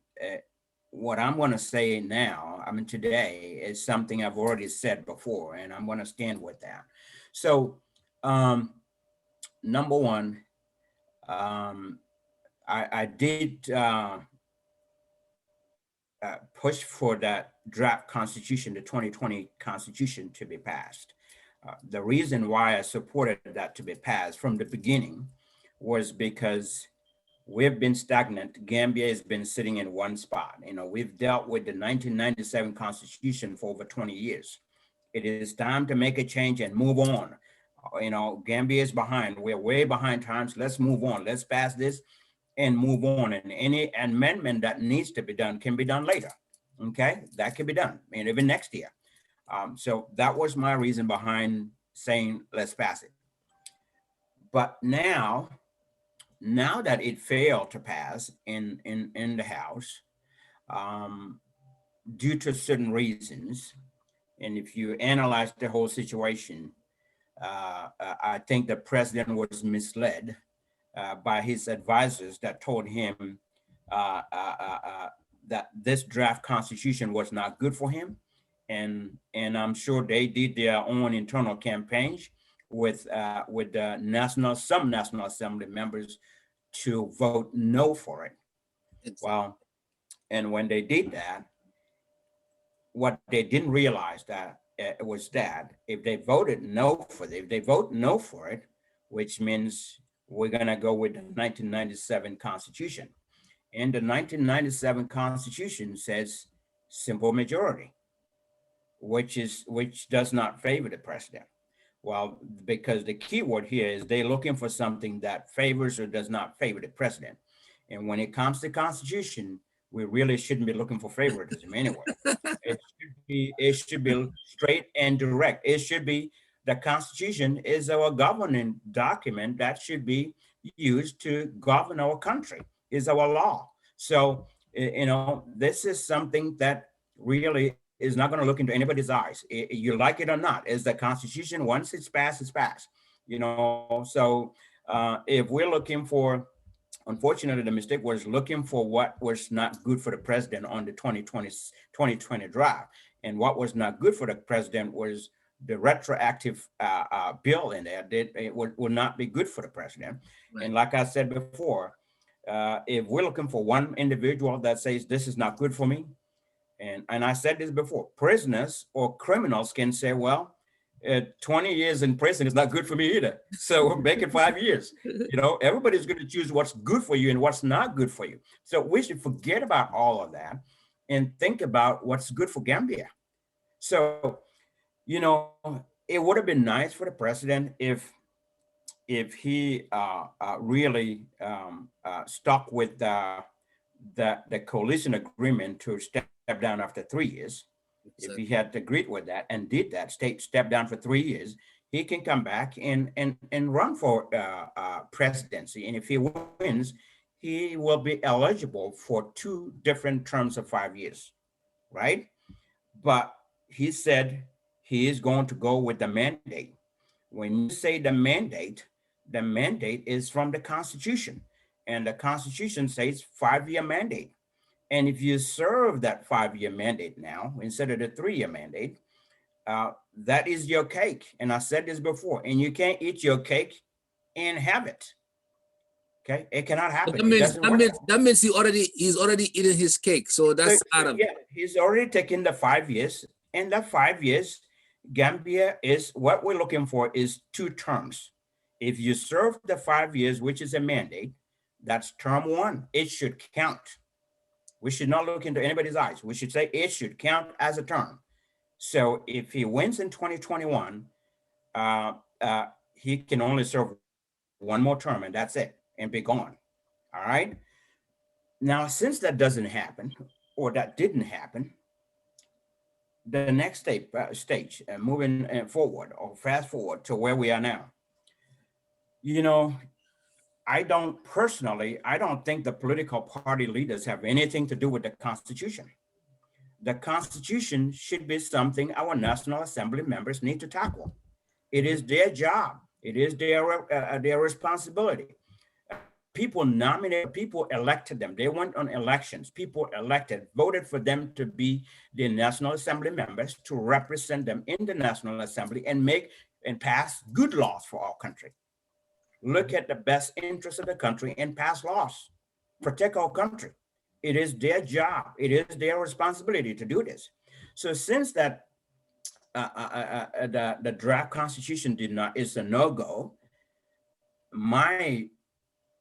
Speaker 3: what I'm going to say now, I mean, today is something I've already said before, and I'm going to stand with that. So, number one, I did push for that draft constitution, the 2020 constitution, to be passed. The reason why I supported that to be passed from the beginning was because we've been stagnant. Gambia has been sitting in one spot. We've dealt with the 1997 constitution for over 20 years. It is time to make a change and move on. Gambia is behind. We're way behind times. Let's move on. Let's pass this and move on. And any amendment that needs to be done can be done later. Okay, that can be done, and even next year. So that was my reason behind saying let's pass it. But now that it failed to pass in the House, due to certain reasons, and if you analyze the whole situation, I think the president was misled by his advisors that told him that this draft constitution was not good for him. And I'm sure they did their own internal campaigns with some National Assembly members to vote no for it. Well, and when they did that, what they didn't realize that was that if they voted no for it, if they vote no for it, which means we're gonna go with the 1997 Constitution. And the 1997 Constitution says simple majority, which does not favor the president. Well, because the key word here is they're looking for something that favors or does not favor the president. And when it comes to Constitution, we really shouldn't be looking for favoritism anyway. It should be straight and direct. It should be the Constitution is our governing document that should be used to govern our country, is our law. So, this is something that really is not going to look into anybody's eyes. You like it or not, is the Constitution. Once it's passed, it's passed. So if we're looking for, unfortunately, the mistake was looking for what was not good for the president on the 2020 draft. And what was not good for the president was the retroactive bill in there, it would not be good for the president.
Speaker 1: Right.
Speaker 3: And like I said before, if we're looking for one individual that says this is not good for me, and I said this before, prisoners or criminals can say, well, 20 years in prison is not good for me either. So make it 5 years. You know, everybody's going to choose what's good for you and what's not good for you. So we should forget about all of that and think about what's good for Gambia. So, you know, it would have been nice for the president if he really stuck with the coalition agreement to step down after 3 years. Exactly. If he had agreed with that and did that, step down for 3 years, he can come back and run for presidency. And if he wins, he will be eligible for 2 different terms of 5 years, right? But he said he is going to go with the mandate. When you say the mandate is from the Constitution, and the Constitution says 5-year mandate. And if you serve that 5-year mandate now, instead of the 3-year mandate, that is your cake. And I said this before, and you can't eat your cake and have it. Okay, it cannot happen.
Speaker 1: That means he's already eaten his cake. So that's out of
Speaker 3: yeah. He's already taken the 5 years, and that 5 years, Gambia is what we're looking for is 2 terms. If you serve the 5 years, which is a mandate, that's term 1. It should count. We should not look into anybody's eyes. We should say it should count as a term. So if he wins in 2021, he can only serve 1 more term, and that's it, and be gone. All right. Now, since that doesn't happen, or that didn't happen, the next stage, moving forward or fast forward to where we are now, you know, I don't think the political party leaders have anything to do with the Constitution. The Constitution should be something our National Assembly members need to tackle. It is their job. It is their responsibility. People nominated, people elected them. They went on elections. People elected, voted for them to be the National Assembly members to represent them in the National Assembly and make and pass good laws for our country. Look at the best interests of the country and pass laws, protect our country. It is their job. It is their responsibility to do this. So since that the draft constitution is a no-go, my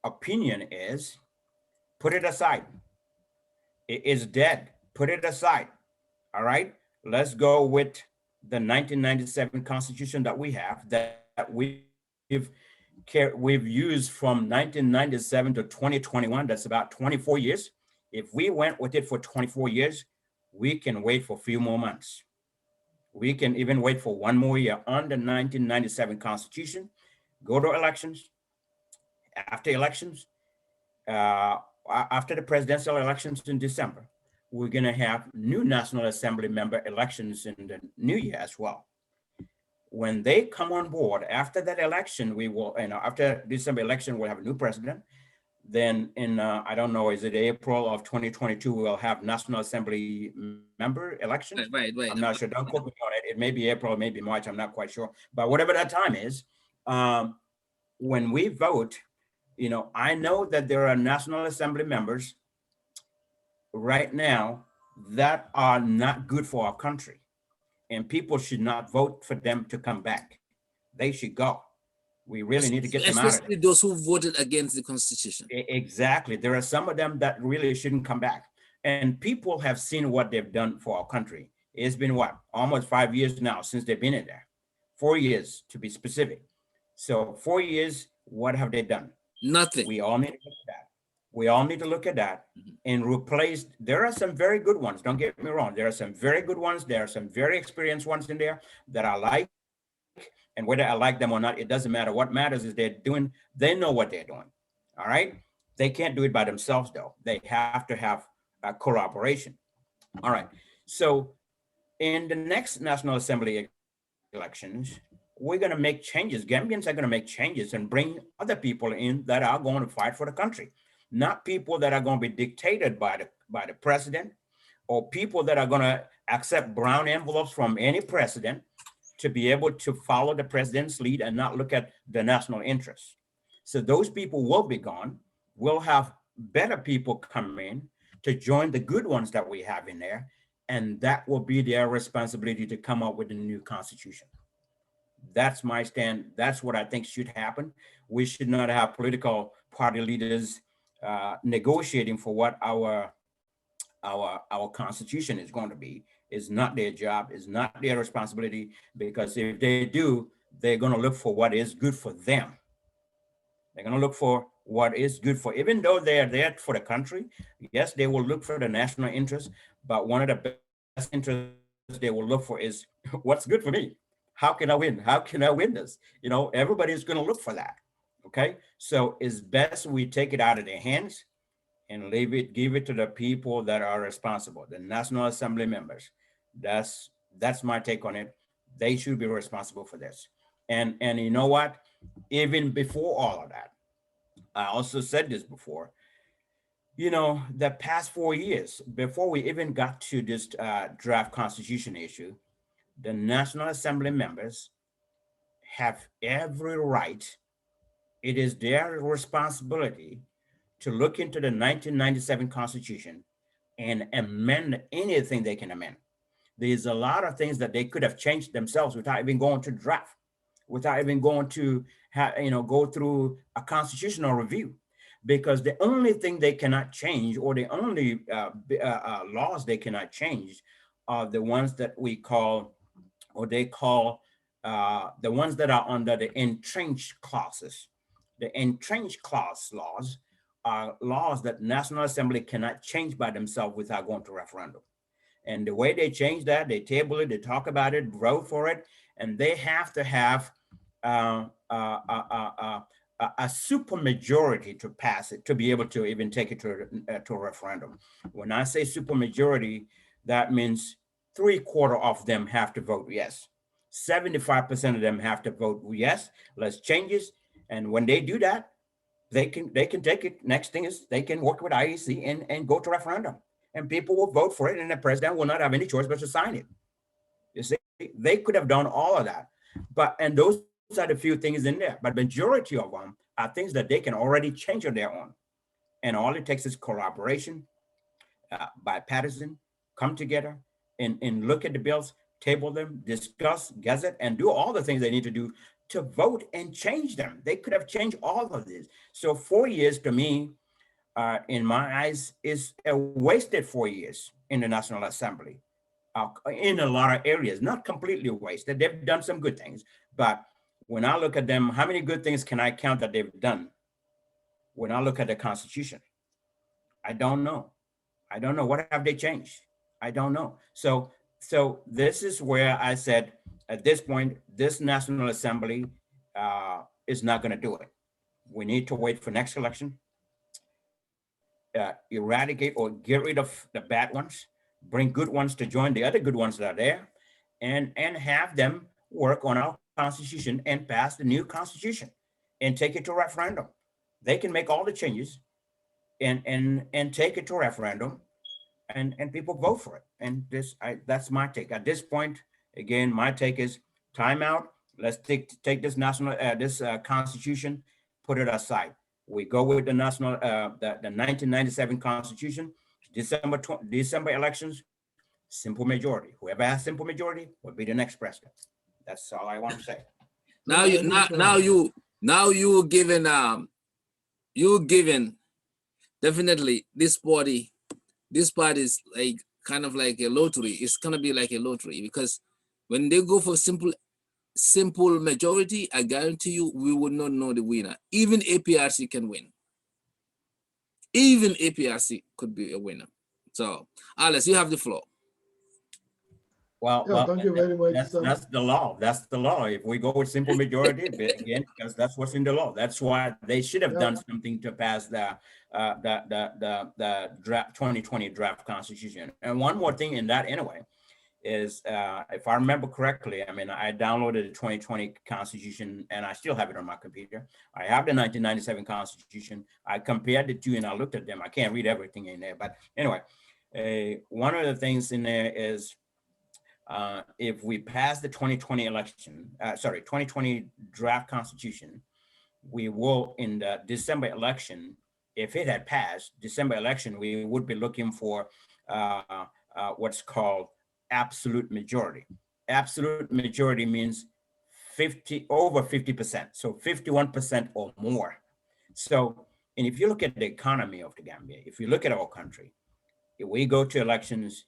Speaker 3: opinion is put it aside. It is dead. Put it aside. All right. Let's go with the 1997 constitution that we have, that we've used from 1997 to 2021. That's about 24 years. If we went with it for 24 years, we can wait for a few more months. We can even wait for 1 more year on the 1997 constitution, go to elections. After elections, after the presidential elections in December, we're going to have new National Assembly member elections in the new year as well. When they come on board after that election, we will, after December election, we'll have a new president. Then in, I don't know, is it April of 2022, we'll have National Assembly member elections?
Speaker 1: Right.
Speaker 3: I'm not sure, don't quote me on it. It may be April, it may be March, I'm not quite sure. But whatever that time is, when we vote, I know that there are National Assembly members right now that are not good for our country, and people should not vote for them to come back. They should go. We really need to get them out of
Speaker 1: Especially those who voted against the Constitution.
Speaker 3: Exactly. There are some of them that really shouldn't come back. And people have seen what they've done for our country. It's been what? Almost 5 years now since they've been in there. 4 years to be specific. So 4 years, what have they done?
Speaker 1: Nothing.
Speaker 3: We all need to look at that. We all need to look at that and replace. There are some very good ones. Don't get me wrong. There are some very good ones. There are some very experienced ones in there that I like. And whether I like them or not, it doesn't matter. What matters is they know what they're doing. All right. They can't do it by themselves, though. They have to have a collaboration. All right. So in the next National Assembly elections, we're going to make changes. Gambians are going to make changes and bring other people in that are going to fight for the country, not people that are going to be dictated by the president, or people that are going to accept brown envelopes from any president to be able to follow the president's lead and not look at the national interest. So those people will be gone. We'll have better people come in to join the good ones that we have in there. And that will be their responsibility to come up with a new constitution. That's my stand. That's what I think should happen. We should not have political party leaders negotiating for what our constitution is going to be. Is not their job, is not their responsibility, because if they do, they're going to look for what is good for them. They're going to look for what is good for, even though they're there for the country. Yes, they will look for the national interest, but one of the best interests they will look for is what's good for me. How can I win? How can I win this? You know, everybody's going to look for that. Okay, so it's best we take it out of their hands and give it to the people that are responsible, the National Assembly members. That's my take on it. They should be responsible for this. And you know what? Even before all of that, I also said this before, you know, the past 4 years, before we even got to this draft constitution issue, the National Assembly members have every right. It is their responsibility to look into the 1997 Constitution and amend anything they can amend. There's a lot of things that they could have changed themselves without even going to draft, without even going to go through a constitutional review, because the only thing they cannot change, or the only laws they cannot change, are the ones that we call, or they call, the ones that are under the entrenched clauses. The entrenched clause laws are laws that National Assembly cannot change by themselves without going to referendum. And the way they change that, they table it, they talk about it, vote for it, and they have to have a super majority to pass it, to be able to even take it to a referendum. When I say super majority, that means 3/4 of them have to vote yes. 75% of them have to vote yes, let's change this. And when they do that, they can take it. Next thing is they can work with IEC and go to referendum. And people will vote for it, and the president will not have any choice but to sign it. You see, they could have done all of that, and those are the few things in there. But majority of them are things that they can already change on their own, and all it takes is collaboration, bipartisan, come together and look at the bills, table them, discuss, gazette, and do all the things they need to do to vote and change them. They could have changed all of this. So 4 years to me, in my eyes, is a wasted 4 years in the National Assembly, in a lot of areas, not completely wasted. They've done some good things, but when I look at them, how many good things can I count that they've done? When I look at the Constitution, I don't know. I don't know. What have they changed? I don't know. So this is where I said, at this point, this National Assembly is not going to do it. We need to wait for next election, eradicate or get rid of the bad ones, bring good ones to join the other good ones that are there, and have them work on our Constitution and pass the new Constitution and take it to referendum. They can make all the changes and take it to referendum, and people vote for it. And that's my take. At this point, again, my take is time out. Let's take this Constitution, put it aside. We go with the national, the 1997 Constitution, December elections, simple majority. Whoever has simple majority will be the next president. That's all I want to say.
Speaker 1: You're given definitely this party is like kind of like a lottery. It's gonna be like a lottery, because when they go for simple majority, I guarantee you we will not know the winner. Even APRC can win. Even APRC could be a winner. So, Alice, you have the floor.
Speaker 3: Well,
Speaker 2: thank you very much.
Speaker 3: That's the law. That's the law. If we go with simple majority, again, because that's what's in the law. That's why they should have done something to pass the draft 2020 draft Constitution. And one more thing in that, anyway, is if I remember correctly, I mean, I downloaded the 2020 Constitution and I still have it on my computer. I have the 1997 Constitution. I compared the two and I looked at them. I can't read everything in there, but anyway, one of the things in there is if we pass the 2020 election, 2020 draft constitution, we will, in the December election, if it had passed, December election, we would be looking for what's called absolute majority. Absolute majority means over 50%, so 51% or more. So, and if you look at the economy of the Gambia, if you look at our country, if we go to elections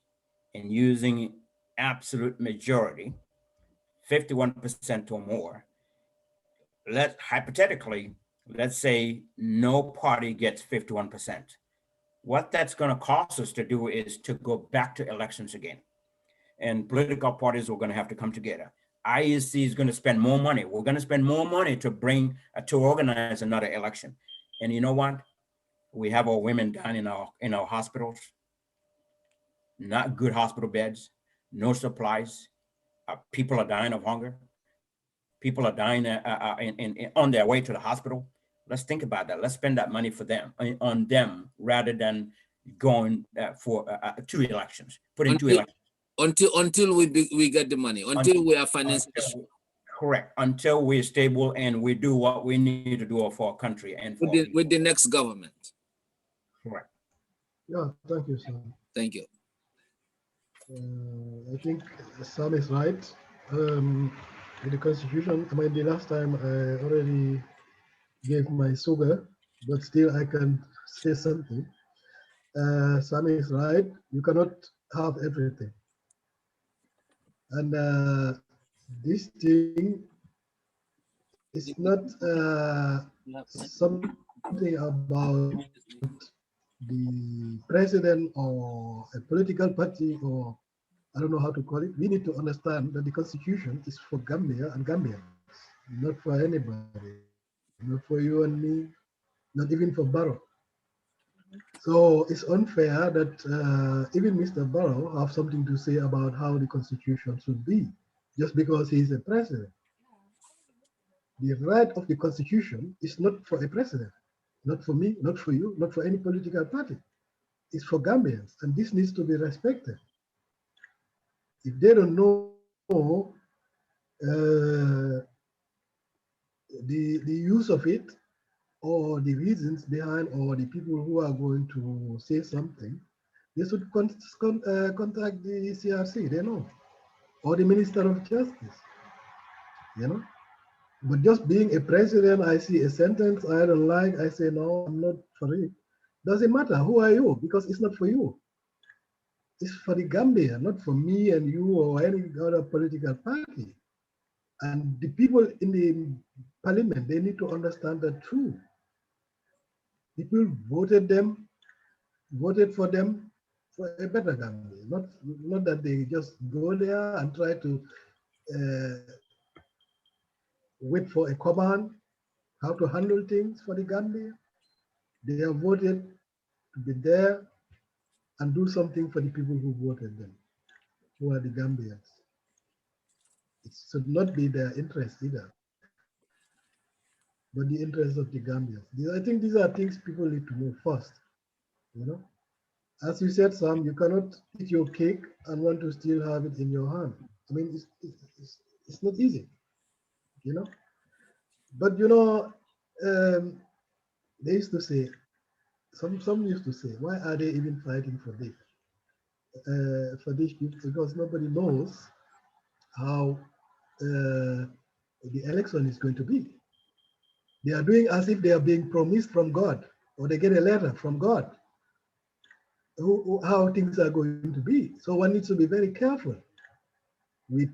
Speaker 3: and using absolute majority, 51% or more, hypothetically, let's say no party gets 51%. What that's going to cost us to do is to go back to elections again. And political parties are going to have to come together. IEC is going to spend more money. We're going to spend more money to organize another election. And you know what? We have our women down in our hospitals, not good hospital beds, no supplies. People are dying of hunger. People are dying on their way to the hospital. Let's think about that. Let's spend that money on them rather than going for 2 elections, putting 2 elections.
Speaker 1: Until we get the money, until we are financially.
Speaker 3: Correct. Until we're stable and we do what we need to do for our country and for
Speaker 1: with the next government.
Speaker 3: Correct.
Speaker 2: Yeah, thank you, Sam.
Speaker 1: Thank you.
Speaker 2: I think Sam is right. With the constitution, I mean, the last time I already gave my sugar, but still I can say something. Sam is right. You cannot have everything. And this thing is not something about the president or a political party, or I don't know how to call it. We need to understand that the constitution is for Gambia and Gambians, not for anybody, not for you and me, not even for Barrow. So it's unfair that even Mr. Barrow have something to say about how the constitution should be, just because he is a president. The right of the constitution is not for a president, not for me, not for you, not for any political party. It's for Gambians, and this needs to be respected. If they don't know the use of it, or the reasons behind, or the people who are going to say something, they should contact the CRC, they know, or the Minister of Justice, you know. But just being a president, I see a sentence I don't like, I say, no, I'm not for it. Doesn't matter, who are you? Because it's not for you. It's for the Gambia, not for me and you or any other political party. And the people in the parliament, they need to understand that too. People voted for them for a better Gambia, not that they just go there and try to wait for a command, how to handle things for the Gambia. They have voted to be there and do something for the people who voted them, who are the Gambians. It should not be their interest either, but the interest of the Gambians. I think these are things people need to know first, you know. As you said, Sam, you cannot eat your cake and want to still have it in your hand. I mean, it's not easy, you know. But you know, they used to say, some used to say, why are they even fighting for this? For these people, because nobody knows how the election is going to be. They are doing as if they are being promised from God, or they get a letter from God, how things are going to be. So one needs to be very careful with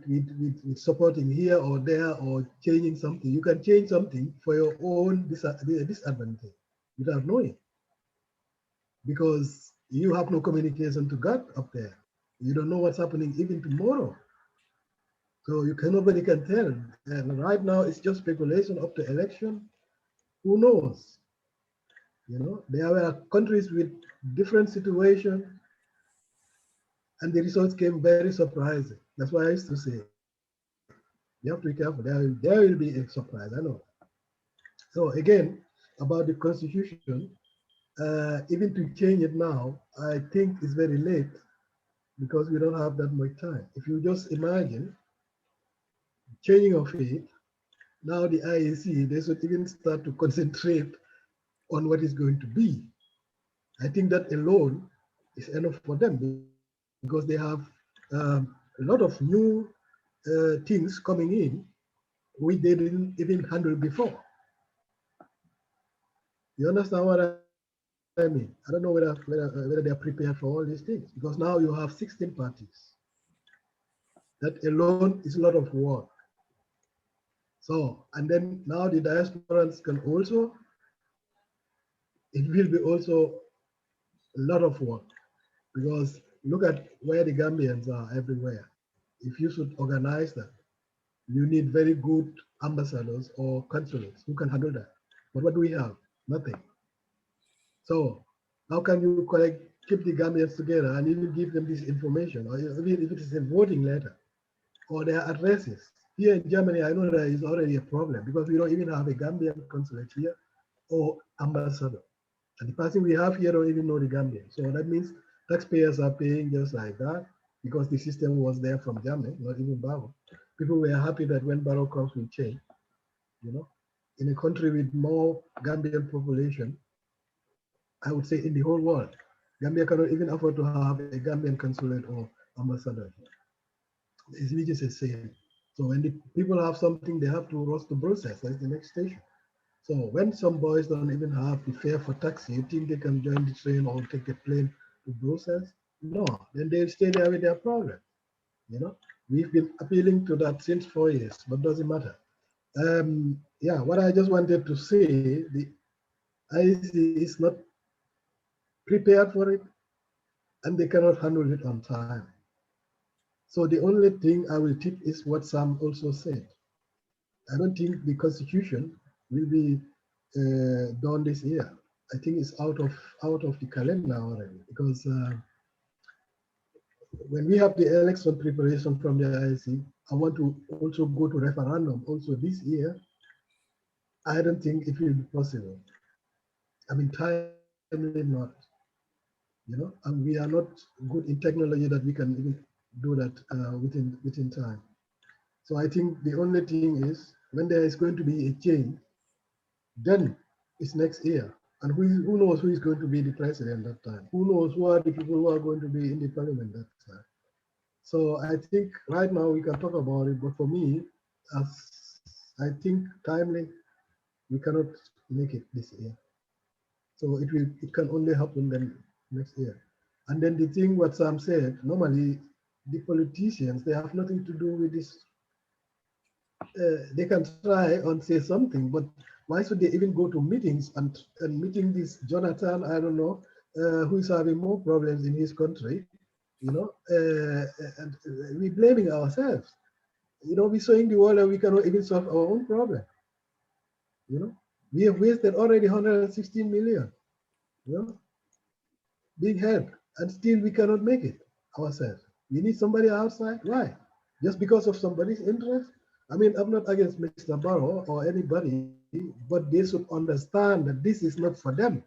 Speaker 2: supporting here or there or changing something. You can change something for your own disadvantage without knowing, because you have no communication to God up there. You don't know what's happening even tomorrow. So nobody can tell. And right now it's just speculation up to election. Who knows? You know, there were countries with different situations, and the results came very surprising. That's why I used to say, you have to be careful. There will be a surprise, I know. So again, about the constitution, even to change it now, I think it's very late, because we don't have that much time. If you just imagine changing of it, now the IEC, they should even start to concentrate on what is going to be. I think that alone is enough for them because they have a lot of new things coming in which they didn't even handle before. You understand what I mean? I don't know whether they are prepared for all these things because now you have 16 parties. That alone is a lot of work. So, and then now the diasporans can also, it will be also a lot of work because look at where the Gambians are everywhere. If you should organize that, you need very good ambassadors or consulates who can handle that. But what do we have? Nothing. So how can you keep the Gambians together and even give them this information, or even if it is a voting letter or their addresses? Here in Germany, I know there is already a problem because we don't even have a Gambian consulate here or ambassador. And the person we have here don't even know the Gambian. So that means taxpayers are paying just like that because the system was there from Germany, not even Barrow. People were happy that when Barrow comes, we change. You know, in a country with more Gambian population, I would say in the whole world, Gambia cannot even afford to have a Gambian consulate or ambassador here. It's just the same. So when the people have something, they have to rush to Brussels. That's the next station. So when some boys don't even have the fare for taxi, you think they can join the train or take a plane to Brussels? No, then they'll stay there with their problem. You know, we've been appealing to that since 4 years, but doesn't matter. Yeah, what I just wanted to say, the IEC is not prepared for it, and they cannot handle it on time. So the only thing I will tip is what Sam also said. I don't think the constitution will be done this year. I think it's out of the calendar already because when we have the election preparation from the IEC, I want to also go to referendum also this year. I don't think it will be possible. I mean, timely not, you know, and we are not good in technology that we can even do that within time. So I think the only thing is when there is going to be a change, then it's next year. And who knows who is going to be the president that time? Who knows who are the people who are going to be in the parliament that time? So I think right now we can talk about it, but for me, as I think timely, we cannot make it this year. So it can only happen then next year. And then the thing what Sam said, normally the politicians, they have nothing to do with this. They can try and say something, but why should they even go to meetings and meeting this Jonathan, I don't know, who is having more problems in his country, you know, and we're blaming ourselves. You know, we're showing the world that we cannot even solve our own problem. You know, we have wasted already 116 million, you know, big help, and still we cannot make it ourselves. We need somebody outside. Why? Just because of somebody's interest? I mean, I'm not against Mr. Barrow or anybody, but they should understand that this is not for them.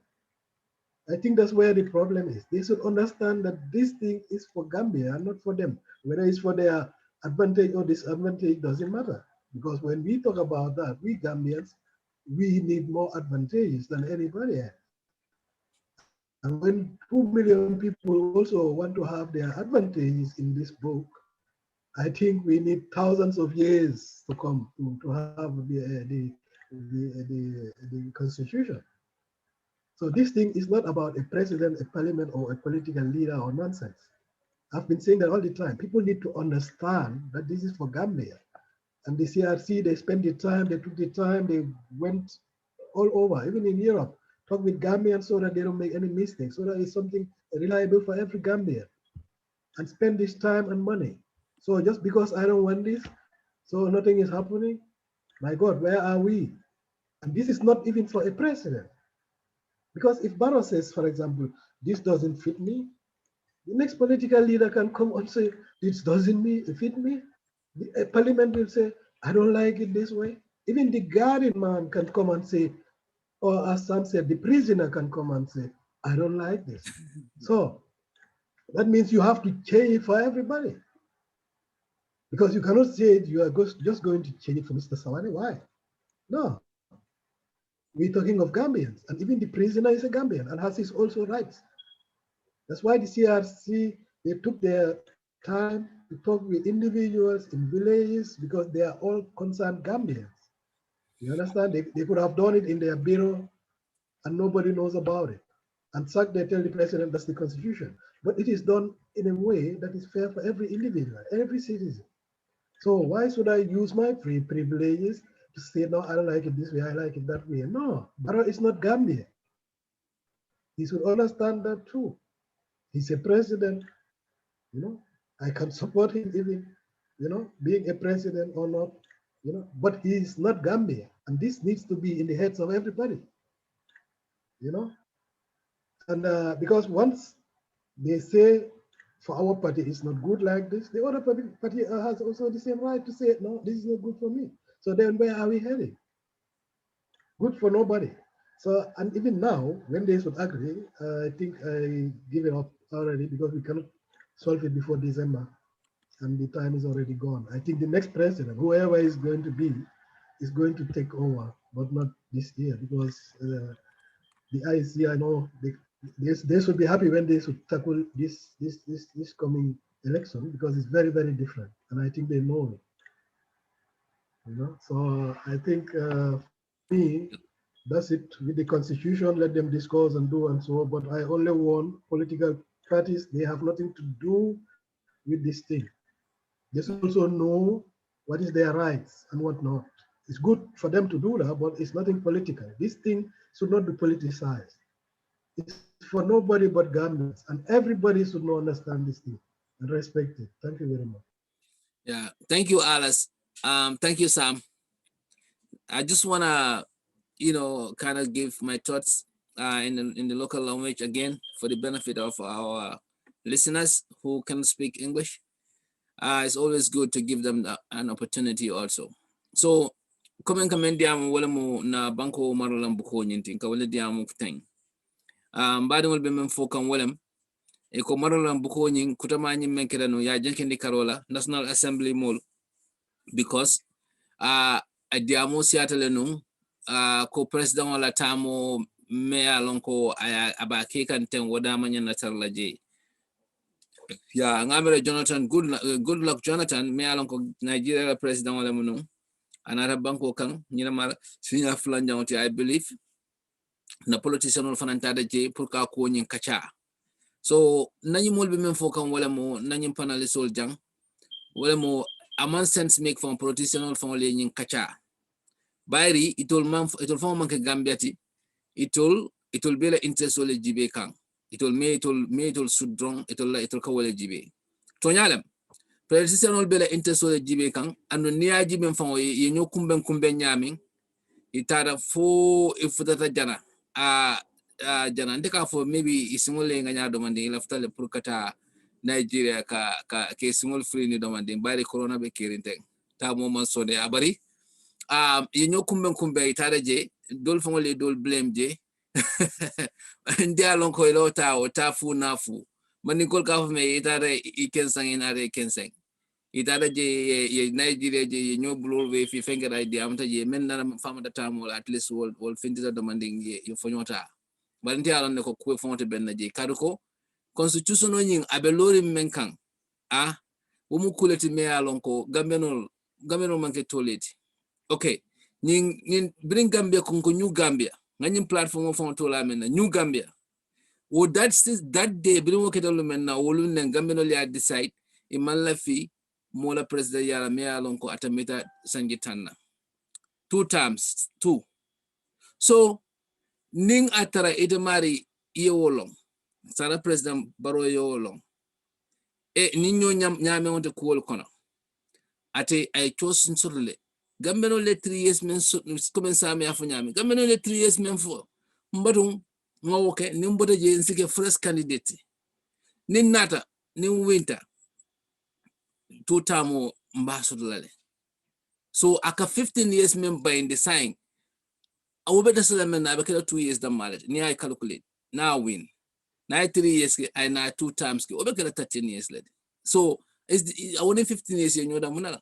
Speaker 2: I think that's where the problem is. They should understand that this thing is for Gambia, not for them. Whether it's for their advantage or disadvantage doesn't matter. Because when we talk about that, we Gambians, we need more advantages than anybody else. And when 2 million people also want to have their advantages in this book, I think we need thousands of years to come to have the constitution. So this thing is not about a president, a parliament, or a political leader or nonsense. I've been saying that all the time. People need to understand that this is for Gambia. And the CRC, they spent the time, they took the time, they went all over, even in Europe, talk with Gambians so that they don't make any mistakes, so that it's something reliable for every Gambian, and spend this time and money. So just because I don't want this, so nothing is happening, my God, where are we? And this is not even for a president. Because if Barrow says, for example, this doesn't fit me, the next political leader can come and say, this doesn't fit me. The parliament will say, I don't like it this way. Even the guardian man can come and say, or as some said, the prisoner can come and say, I don't like this. So That means you have to change it for everybody. Because you cannot say you are just going to change it for Mr. Sawaneh. Why? No. We're talking of Gambians, and even the prisoner is a Gambian and has his also rights. That's why the CRC, they took their time to talk with individuals in villages because they are all concerned Gambians. You understand? They could have done it in their bureau and nobody knows about it. And so they tell the president that's the constitution. But it is done in a way that is fair for every individual, every citizen. So why should I use my privileges to say, no, I don't like it this way, I like it that way? No, Barrow is not Gambia. He should understand that too. He's a president, you know. I can support him even, you know, being a president or not, you know, but he's not Gambia. And this needs to be in the heads of everybody, you know. And because once they say for our party it's not good like this, the other party has also the same right to say, no, this is not good for me. So then where are we heading? Good for nobody. So, and even now, when they should agree, I think I give it up already because we cannot solve it before December and the time is already gone. I think the next president, whoever is going to be, is going to take over, but not this year because the IC, I know they should be happy when they should tackle this coming election because it's very, very different. And I think they know it, you know. So I think me, that's it with the constitution, let them discuss and do and so on. But I only want political parties, they have nothing to do with this thing. They should also know what is their rights and what not. It's good for them to do that, but it's nothing political. This thing should not be politicized. It's for nobody but Gambians, and everybody should know, understand this thing and respect it. Thank you very much.
Speaker 1: Yeah, thank you, Alice. Thank you, Sam. I just wanna, you know, kind of give my thoughts in the local language again for the benefit of our listeners who can speak English. It's always good to give them an opportunity also. So, komen kamen diamu wala mo na banko marolam buko nyinti ka wala diamu kuteng. Badi wal be men fokan walam e ko marolam buko nyin kutama nyin men kedano ya jenkendi karola National Assembly mall because a diamu siatale no ko president wala tamo me alon ko aba ke kan ten wada manyan natar laje. Yeah, ngamere Jonathan, good luck Jonathan, me alon ko Nigeria president wala muno. Another banko kan nyina mar sinya flanja wati I believe na politician wala fanantada je pour ka ko nyin kacha. So nanyi molbe men fo kan wala mo nanyi panalisol jang wala mo aman sense make from politician wala wala nyin kacha. Bayri itol fo man ke Gambiati itol bela interest wala jibe kan. Itol sudrong itol ka wala jibe. Tonyalem politician wala bela interest wala jibe kan anu niya jibe fo ye nyo kumben nyamin itara fo ifutata jana jana ndeka fo maybe isingole nganya domande laftale pour kata Nigeria ke singol free ni domande bari corona be kirinteng ta mo man sode abari yenyo kumben itara je dol fo ngole dol blame je ndia lon ko ilota o tafu nafu mani kol ka fo me itara ikensang inare kensang itara je ye Nigeria je ye nyo blur we fi fengera idea amta je men na fama data mo at least wol findiza demanding ye fonyota balanti alon ne ko ku fonte ben je kadu ko constitution nyin abe lori men kan wo mu kuleti me alon ko gambeno manke toleti okay nyin bring Gambia ko new Gambia ngani platform fon to la men new Gambia wo that day bring wo kedalo men na wolu ne gambeno li decide e man la fi mola president yala me alon ko atamita sangitanna 2 times 2 so ning atara ite mari yewolong sara president baro yewolong e ninyo nyame wonte kuwol kono ate ay chosin surle gambeno le 3 years men comme ça me afu nyame gambeno le 3 years men fo mbatum ngawoke nimbote je nsike fresh candidate nin nata nin winter tutamo mbasudlale so aka 15 years men by in the sign awobe dasala men na bekela 2 years da mallet ni ay calculate now win na 3 years I na 2 times ke obe kala 13 years led. So is I want 15 years you know da munala.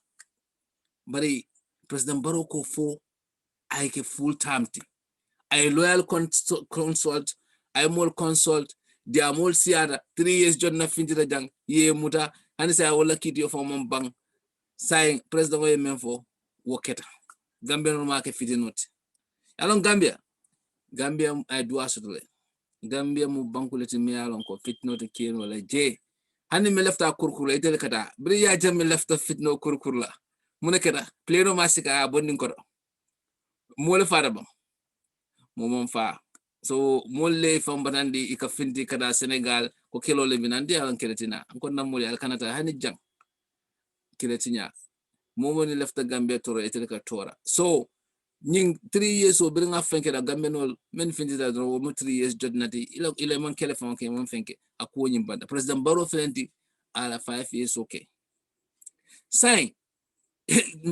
Speaker 1: Bari President Barrow ko fo ay ke full time ti. Ay loyal consult, ay mol consult, dia mol siada 3 years jot na findira jang ye muta hani say wala kiti yo fo mom bang say president way men fo woketa. Gambia no ma ke fitinoti. Alon Gambia ay duwa sutule. Gambia mu bankuleti mi alon ko fitnote kien wala je. Hani me lefta kurkula itele kata. Bri ya jam me lefta fitno kurkula. Mune kata pleno masika bondin ko. Mole fara bam. Momon fa. So mole fam batandi ika finti kada Senegal ko kelo le binandi alon keletina. Ko namole al kanata hani jang. Keletinya. Momoni lefta Gambia toro itele ka tora. So ning 3 years o bringa fenke da Gambenol men finti da do mo 3 years jot nati ila man telefon ke mon fenke akwo nyim banda President Barrow fenti ala 5 years okay sign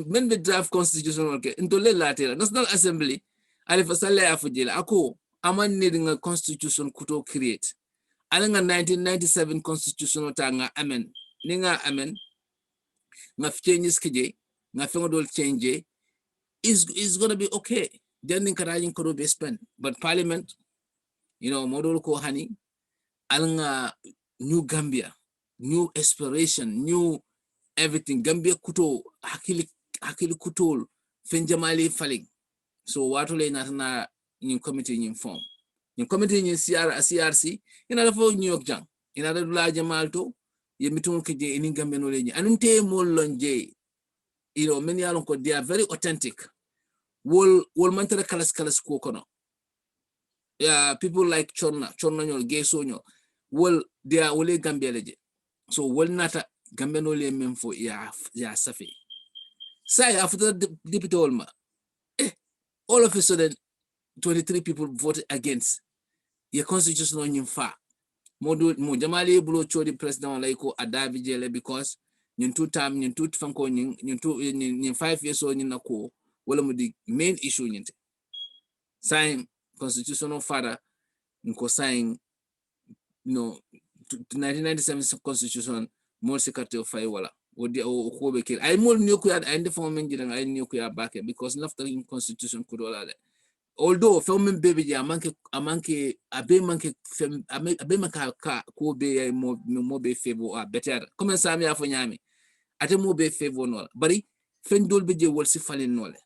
Speaker 1: men be draft constitutional ke ndole latela National Assembly ali fasale afujila ako aman needing a constitution kuto create alanga 1997 constitutional ta nga amen ninga amen nga changes kije nga fengo dol change is going to be okay. Then in could be spent. But Parliament, you know, model ko hani, alanga new Gambia, new aspiration, new everything. Gambia kuto hakili kutol fenjamali faling. So what will na new committee in form? New committee in CRC, in other for New York jang, in other large malto, ye mitun kije in Gambia no lenye. Anunte mo lonje, you know, many alonko they are very authentic. Wol mantere kalas ko kono. Yeah, people like Chorna nyol Gesonyo. Wol they are ole Gambia leje. So wol nata Gambia no le memfo ya safi. Say after the deputy Olma, all of a sudden 23 people voted against your constitutional nyimfa. Modu mo jamali bulo chodi president laiko adabi jele because nyin 2 time nyin 2 fanko nyin 5 years o nyin nako wala mo the main issue nyinte. Sign constitutional father nko sign no 1997 constitution more secretary of fire wala odi o ko be kill ay mol nyoku ya ay defo men jidang ay nyoku ya back because lafta in constitution could all that although film baby ja manke abe manka ka ko be mo be favor better comme ça mi afo nyami ate mo be favor no bari fen dol be je wol si falin no le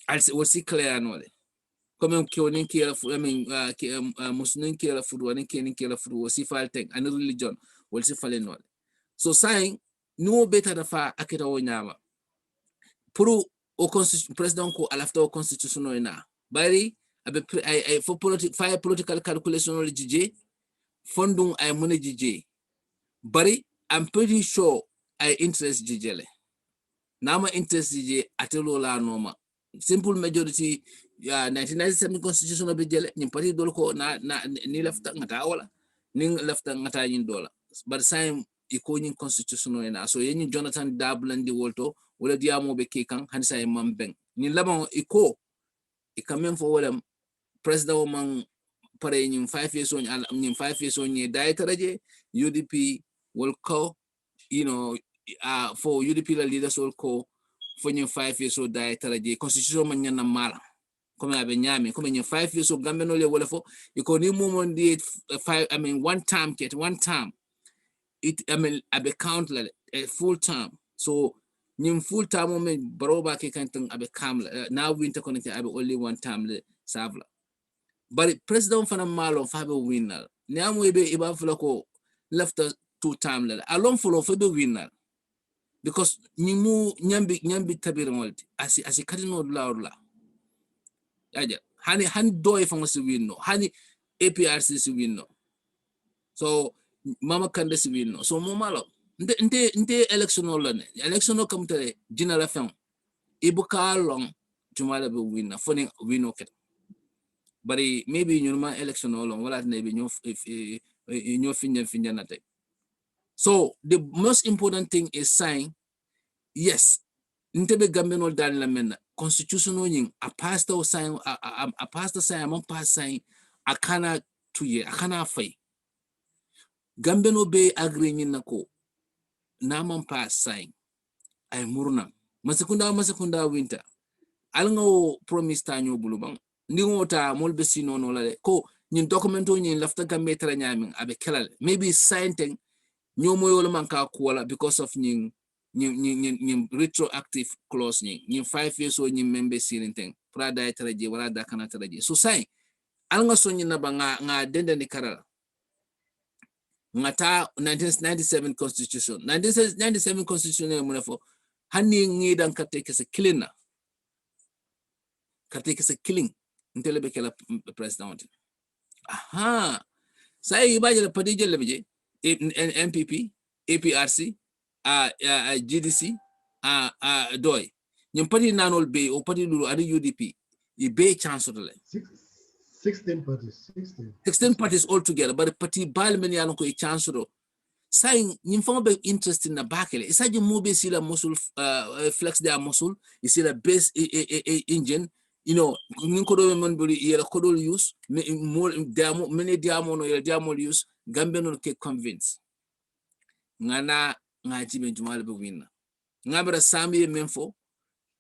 Speaker 1: al si wol si clear no le comme kionin kila fu musnin kila fu wani kenin kila fu wasi falten an religion wol si falin no so saying no better da fa akita o nyama pour o constitution president ko alafta o constitution no na bari abe for political calculation o jije fondung ay mona jije bari I'm pretty sure I interest jijele nama interest jije atelo la noma simple majority 1997 constitution be jele ni parti dol ko na ni lafta ngata wala ni lafta ngata yin dola but same iko ni constitution na so yen Jonathan Dablandi wolto wala diamo be kekan hansa e mambeng ni lama iko ikamen fo wala president man pare ni 5 years on ni 5 years on ni dietaraje UDP will call you know for UDP la leaders will call for ni 5 years old dietaraje constitution man nyana mala comme abe nyame comme ni 5 years old gambe no le wala fo iko ni momon di 5 one time it abe count la full time so ni full time moment baroba ke kantan abe kamla now winter connect abe only one time le savla but president fana malo fabe winner ni amoybe iba fulako left 2 time la alon follow fabe winner because ni mu nyambi tabir molti asi kadino la aja hani doy fa si winno hani APRC si winno so mama kande si winno so mo malo nte election la ne election kam tele general fam ibuka long jumala be winna foni winno ket bari maybe nyuma election long wala ne be ñoo finja na tay so the most important thing is saying yes ntebe gambenol dal la men constitutional yin a pastor sign a pastor sign among pass sign akana tuye akana fay Gambia no be agree na ko na man pass sign ay murna masakunda winter alngo promise ta nyo bulu bang ndi ngota molbe sino no la ko nyin documento nyin lafta Gambia tra nyamin abe kelal maybe sign thing nyo moyo man ka kuala because of nyin retroactive clause nyin 5 years o nyin member sirin thing prada traje wala da kana traje so sign alnga so nyin na ba nga denda ni karala ngata 1997 constitution 1997 constitution mo fo hanni ngidan kate kese killing na kate kese killing ntele be kala president aha sai ibaje le padi jelle beje MPP APRC GDC doy nyum padi nanol be o padi lulu adi UDP e be chance to le
Speaker 2: 16 parties
Speaker 1: 16 parties all together but party bal men yalon ko e chance to saying nyim fanga be interest in na bakele isaje mobe sila muscle flex their muscle is sila base engine you know nin ko do men buri yela ko do use more many diamo no yela diamo use Gambia no ke convince ngana ngaji ben jumal be winna ngabara sami menfo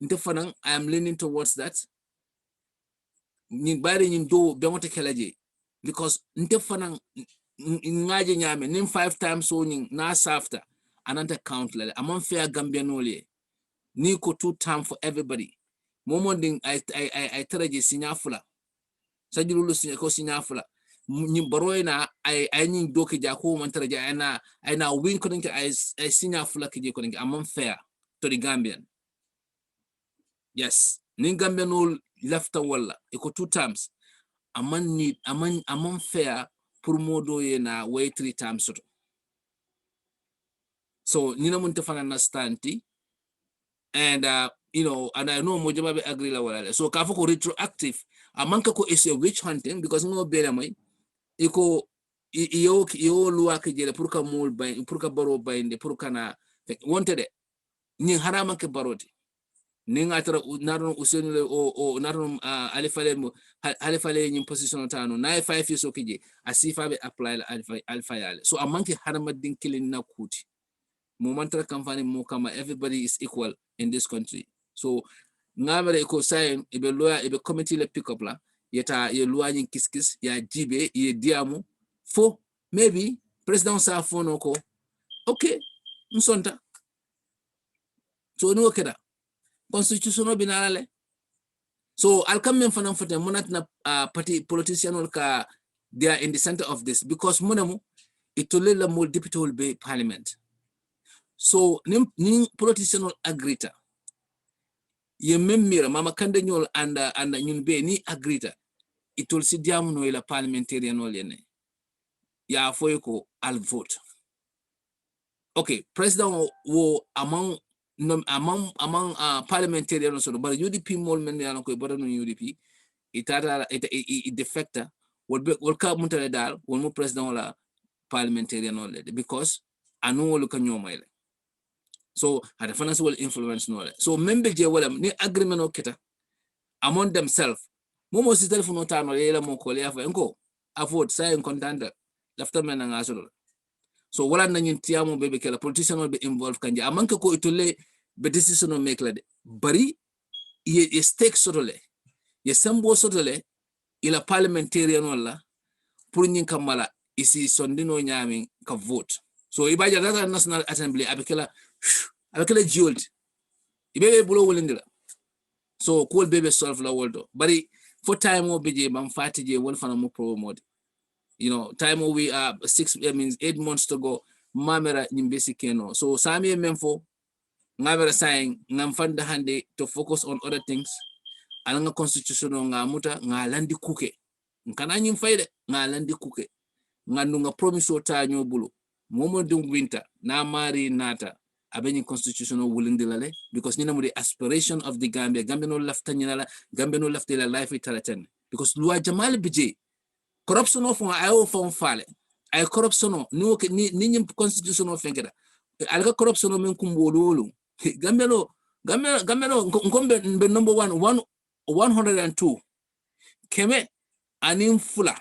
Speaker 1: nte fanan I am leaning towards that ni bari nyin do be ngote kelaje because nte fanan ngaje nyame nim 5 times so nyin na safta ananta count lele amon fair Gambia no le ni ko 2 time for everybody momonding I taraje sinyafula sajulu ko sinyafula nyi baroyna ay nyi doke ja ko man taraje ayna win ko dinka ay sinyafula ke je ko dinka amon fair to the Gambian yes ni Gambia no lefta wala e ko 2 times amon fair pour modo ye na way 3 times so nina mun tafana na stanti and you know and I know mojaba be agree la wala so ka foko retroactive amanka ko is a witch hunting because ngo bele may iko yo luwa ke jele pour ka mol bay pour ka baro bayinde pour kana wonte de ni harama ke baroti ni ngatra naron usenu le o naron alifale ni position tano na 5 years okije asifa be apply alfa yale so amanke harama din kilin na kuti momental company mo kama everybody is equal in this country so ngabere ko sign ibe lawyer ibe committee le pick up la yeta ye loi ni kiskis ya jibe ye diamu fo maybe president sa fono ko okay nsonta so no keda constitutional binalale so I'll come in for them monat na party politician ka they are in the center of this because monamu itolela mo deputy will be parliament so nim politician agrita ye memira mama kande nyol anda nyun be ni agrita itol si diamu no ila parliamentarian no lene ya foyko al vote okay president wo among parliamentarian so but UDP mol men yana ko bodo no UDP itata it defecta wol ka muntale dal wol mo president wala parliamentarian no le because anu wol ka nyomayle so had a financial influence no le so member je wala ni agreement o kita among themselves momo si telephone ta no yela mo ko le afa enko afford say en contanda lafta men nga so so wala na ñin tiamo bebe kala politician will be involved kanje amanka ko itole be decision on make la de bari ye stake sotole ye sambo sotole ila parliamentarian wala pour ñin kamala isi sondino ñami ka vote so ibaja data national assembly abekala jolt ibebe bulo wolindira so ko bebe solve la woldo bari for time o beje bam fatije wol fana mo promote you know time we 8 months to go mamera nyimbesi keno so sami memfo ngabera saying ngam fanda hande to focus on other things alanga constitutional nga muta nga landi kuke nkana nyim fayde nga landi kuke ngandu nga promise o ta nyobulu Momodou winter na mari nata abeni constitutional wulindilale because nina the aspiration of the Gambia no lafta nyala Gambia no lafta la life italaten because loi jamal bije corruption of ayo fon fale ay corruption no ni nyim constitutional fengeda alga corruption men kumbolu Gambia no ngombe be number 102 keme anim fula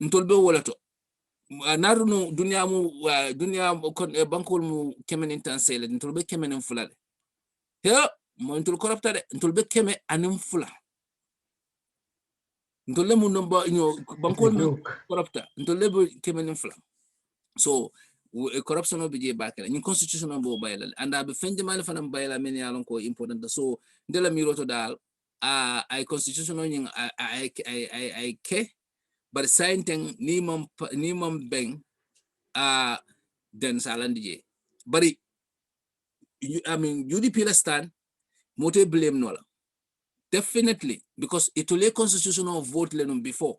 Speaker 1: ntolbe wolato naruno dunia kon bankol mu kemen intansele ntol be kemen fulale he mo ntol korapta de ntol be keme anim fula ntol le mu nomba bankol mu korapta ntol le be kemen fula so corruption no be je bakela ni constitution no bo bayla anda be fenje mal fanam bayla men yalon ko important so ndela mi roto dal ay constitution no nyin ay ke but sainten ni mom beng then salandi je bari I mean UDP la stand mote blame no la definitely because it will constitutional vote lenum before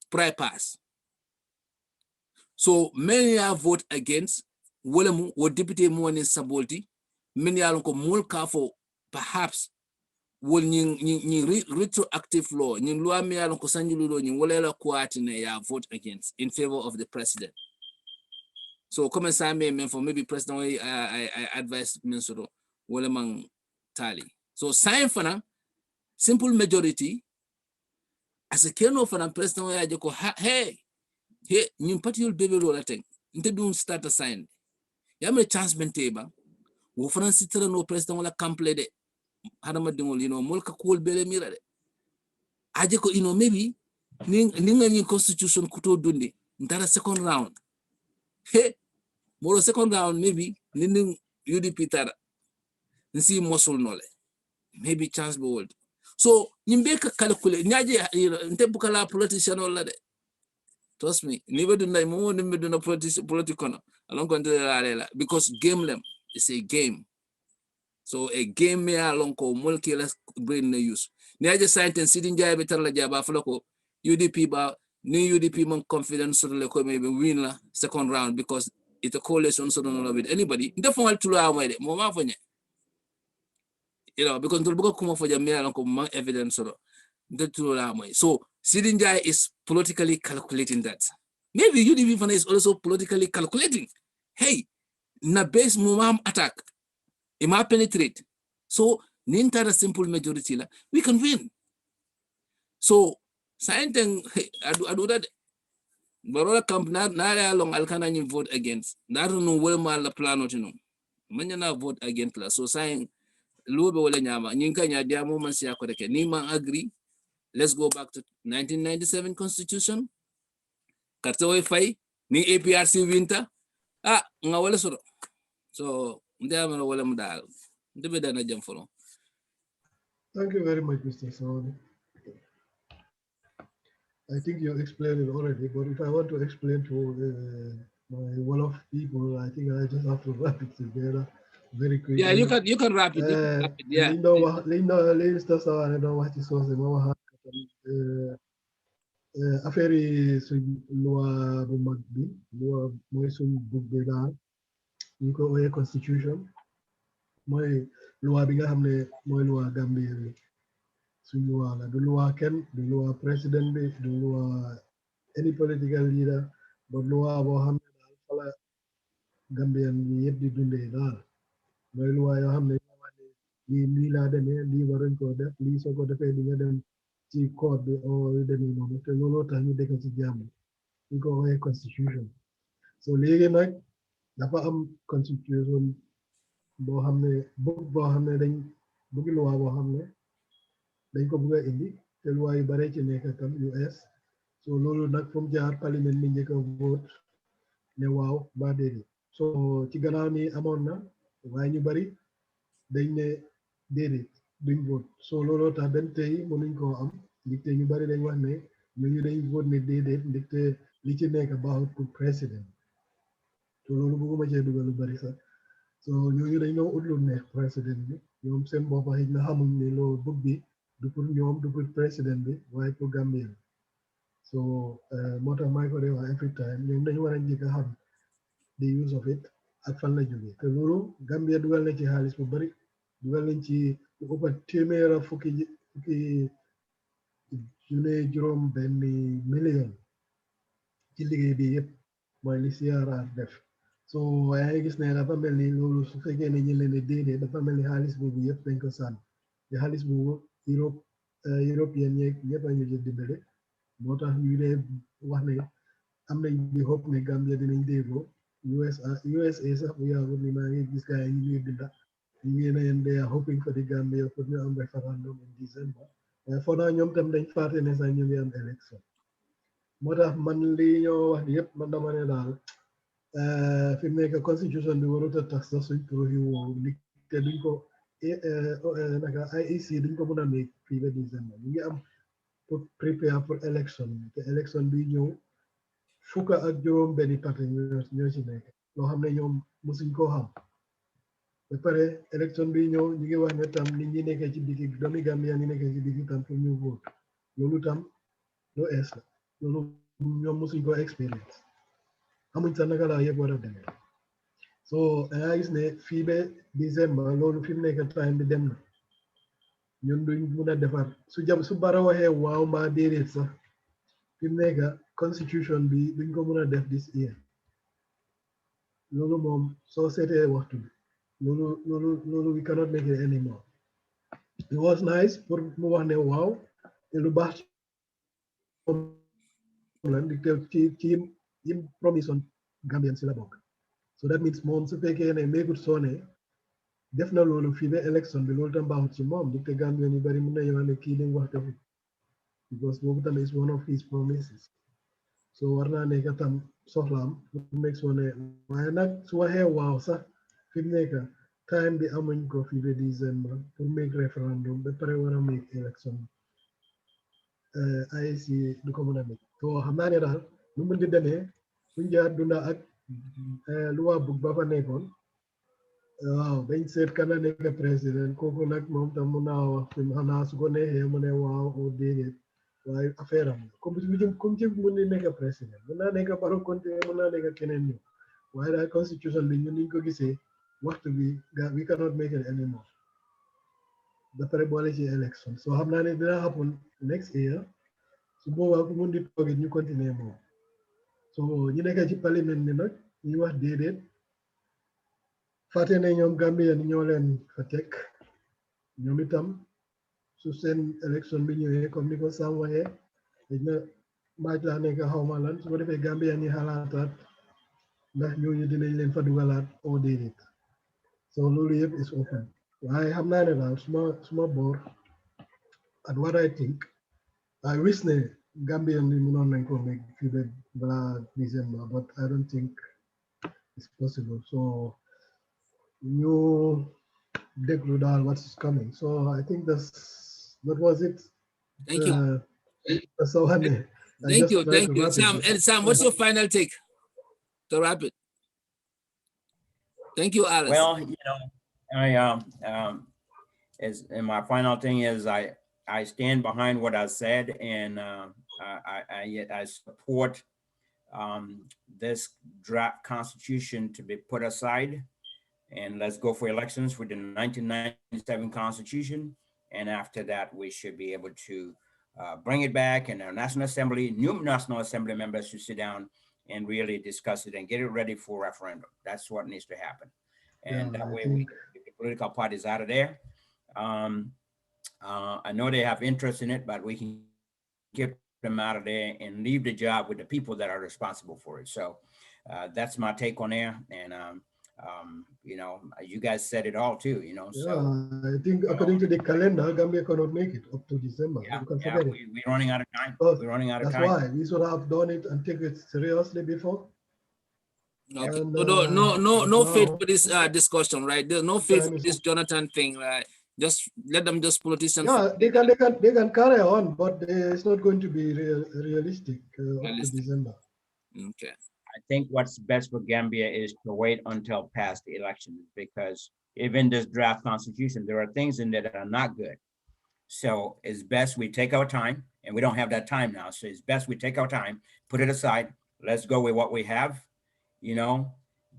Speaker 1: prior pass so many are vote against wala mu wo deputy mu woni sabolti min yalon ko mul ka fo perhaps wol ñi retroactive law ñi loi mi yalon ko sanjulu do ñi wala la kwati ne ya vote against in favor of the president. So come and sign me for maybe president I advise minister wala mang tali. So sign for now simple majority as a keno for president ya jeko hey ñi parti yul bebe lo la ten inte dun start a sign ya me chance menteba wo France tira no president wala complete de hadama dingol molka cool bele mira de aje ko maybe ninga ñi constitution kuto dundi ndara second round moro second round maybe nin UDP tara nsi mosul nole maybe chance be world so ñimbe ka calculate ñaje nte bukala politician wala de trust me nibe dunay mo nimbe duna politician alon ko ndela because game them is a game. So a game me along ko mulki la brain na use. Ni aje science sidin jaay be tar la jaba flako UDP ba ni UDP mon confidence sur le ko maybe win la second round because it's a coalition so don't know with anybody. Ndefo tulo amay de mo ma fanya. Because ndol bugo kuma fo jam me alon ko man evidence so tulo amay. So sidin jaay is politically calculating that. Maybe UDP fan is also politically calculating. Hey, na base mo mam attack. It might penetrate. So, a simple majority, we can win. So, science, I do that. Barola camp na long alkana you vote against. I don't know where my plan or no. Manyana vote against la. So, sign Lube wala nyama. Nyinka nyadia moment siya kodeke. Nima agree. Let's go back to 1997 Constitution. Katawe fai. Ni APRC winter. Nga wala soro. So, thank you
Speaker 2: very much, Mr. Sawaneh. I think you explained it already, but if I want to explain to my Wolof people, I think I just have to wrap it together very quickly.
Speaker 1: Yeah, you can wrap it. Yeah.
Speaker 2: Mr. Sawaneh don't watch this affaire yi suñ loi bu mag bi loi mooy suñ bug bi daal ñu ko ooyee constitution mooy loi bi nga xam ne mooy loi Gambia bi suñ loi la du loi kenn du loi président bi du loi any political leader but loi boo xam ne daal fala Gambian yi yëpp di dundee daal mooy loi yoo xam ne lii laa demee lii waruñ koo def lii soo ko defee di nga dem ci code bi o yu demee noonu te looloo tax ñu dëkk ci jàmm ñu ko ooyee constitution so léegi nag dafa am constitution boo xam ne boo xam ne dañ bëgg loi boo xam ne dañ ko bëgg a indi te loi yu bare ci nekk tam US so loolu nag fu mu jaar parlement mi njëkk a vote ne waaw ba déedéet so ci gannaaw ni amoon na waaye ñu bari dañ ne déedéet duñ vote so looloo tax benn tey mënuñ koo am ndaxte ñu bari dañ wax ne ñooñu dañ vote ne déedéet ndaxte li ci nekk baaxut pour président so loolu bëgguma cee dugal lu bari sax so ñooñu dañ ñoo ut lu neex président bi ñoom seen bopp xëy na xamuñ ne loolu bëgg bi du pour ñoom du pour président bi waaye pour Gambia so moo tax maa ngi ko dee wax every time ñoom dañu war a njëkk a xam the use of it ak fan la jógee te loolu Gambia dugal na ci xaalis bu bari dugal nañ ci lu ëpp téeméera fukki junne juróom benn million ci liggéey bi yëpp mooy li CRR def so waaye gis ne dafa mel ni loolu su fekkee ne ñu leen ne déedéet dafa mel ni xaalis boobu yëpp dañ ko sànni te xaalis boobu européen yeeg ñëpp a ñu jël dimbale moo tax ñu dee wax ne am nañ di hope ne Gambia dinañ déggoo USA sax bu yàggul ni maa ngi gis gars yi ñu ngi binda ñu ngi ne they are hoping for the Gambia pour ñu am référendum in December waaye foo naa ñoom tam dañ fàtte ne sax ñu ngi am élection moo tax man li ñoo wax yëpp man dama ne daal fi mu nekk constitution bi warut a tax sax suñ projet woowu li te duñ ko naka IEC duñ ko mën a make fii ba December ñu ngi am pour prepare pour élection bi te élection bi ñëw fukk ak juróom benni parti ñoo ci nekk loo xam ne ñoom mosuñ koo xam ba pare élection bi ñëw ñu ngi wax ne tam nit ñi nekkee ci diggi doomi Gambia ñi nekkee ci diggi tam pour ñu vote loolu tam lu ees la loolu ñoom mosuñ koo expérience xamuñ sax naka laa yëpp war a demee so danga gis ne fii ba December loolu fi mu nekk time bi dem na ñun duñ mun a defar su bara waxee waaw mbaa déedéet sax fi mu nekk constitution bi duñ ko mun a def this year loolu moom soo seetee waxtu bi loolu we cannot make it anymore it was nice pour mu wax ne waaw te lu baax ci moom la ci yim promise on Gambian si la bokk so that means moom su fekkee ne méegut soo ne def na loolu fii ba élection bi loolu tam baaxut ci moom di te Gambian yu bari mun na yow ne kii li mu wax defu because boobu tam is one of his promises so war naa nekk tam soxlaam pour make sure ne waaye nag su waxee waaw sax fi mu nekk time bi amuñ ko fii ba December pour make référendum ba pare war a make élection IEC du ko mën a make so xam naa ne daal lu mën di demee suñ jaar dunda ak lu waa bug ba fa nekkoon waaw dañ seet kana nekk président kooku nag moom tam mun naa wax fi xanaa su ko neexee mu ne waaw o déedéet waaye affaire am comme ci mun ni nekk président mun naa nekk Barrow continuer mun naa nekk keneen ñëw waaye daal constitution bi ñun niñ ko gisee waxtu bi we cannot make it anymore ba pare boole ci élection so xam naa ne dina happen next year su boobaa ku mun di toogit ñu continuer moom so ñu nekk ci parlement bi nag ñu wax déedéet fàtte ne ñoom Gambien ñoo leen fa teg ñoom itam su seen élection bi ñëwee comme ni ko Sam waxee dina maaj laa nekk xawma lan su ko defee Gambien ñi xalaataat ndax ñooñu dinañ leen fa dugalaat oo déedéet so loolu yëpp is open waaye xam naa ne daal suma boor and what I think I wish ne Gambien ni mënoon nañ ko make fii ba balaa December but I don't think it's possible so ñu déglu daal what's coming so I think that was it.
Speaker 1: Thank you.
Speaker 2: Sawaneh,
Speaker 1: Thank you. Sam, what's your final take to wrap it? Thank you, Alice.
Speaker 3: Well, and my final thing is I stand behind what I said, and I support this draft constitution to be put aside, and let's go for elections with the 1997 constitution. And after that, we should be able to bring it back, and our National Assembly, new National Assembly members should sit down and really discuss it and get it ready for referendum. That's what needs to happen. And that way we get the political parties out of there. I know they have interest in it, but we can get them out of there and leave the job with the people that are responsible for it. So that's my take on there. And you guys said it all too,
Speaker 2: Yeah,
Speaker 3: so
Speaker 2: I think according to the calendar, Gambia cannot make it up to December. You can forget it.
Speaker 3: We're running out of time.
Speaker 2: Because
Speaker 3: We're running out of
Speaker 2: that's
Speaker 3: time.
Speaker 2: why we should have done it and take it seriously before.
Speaker 1: Okay.
Speaker 2: And,
Speaker 1: No faith
Speaker 2: now-
Speaker 1: for this discussion, right? There's no faith for this Jonathan thing, right? Just let them just politicians.
Speaker 2: Yeah, they can carry on, but it's not going to be realistic up to December.
Speaker 1: Okay.
Speaker 3: I think what's best for Gambia is to wait until past the elections, because even this draft constitution, there are things in there that are not good. So it's best we take our time, and we don't have that time now. So it's best we take our time, put it aside. Let's go with what we have,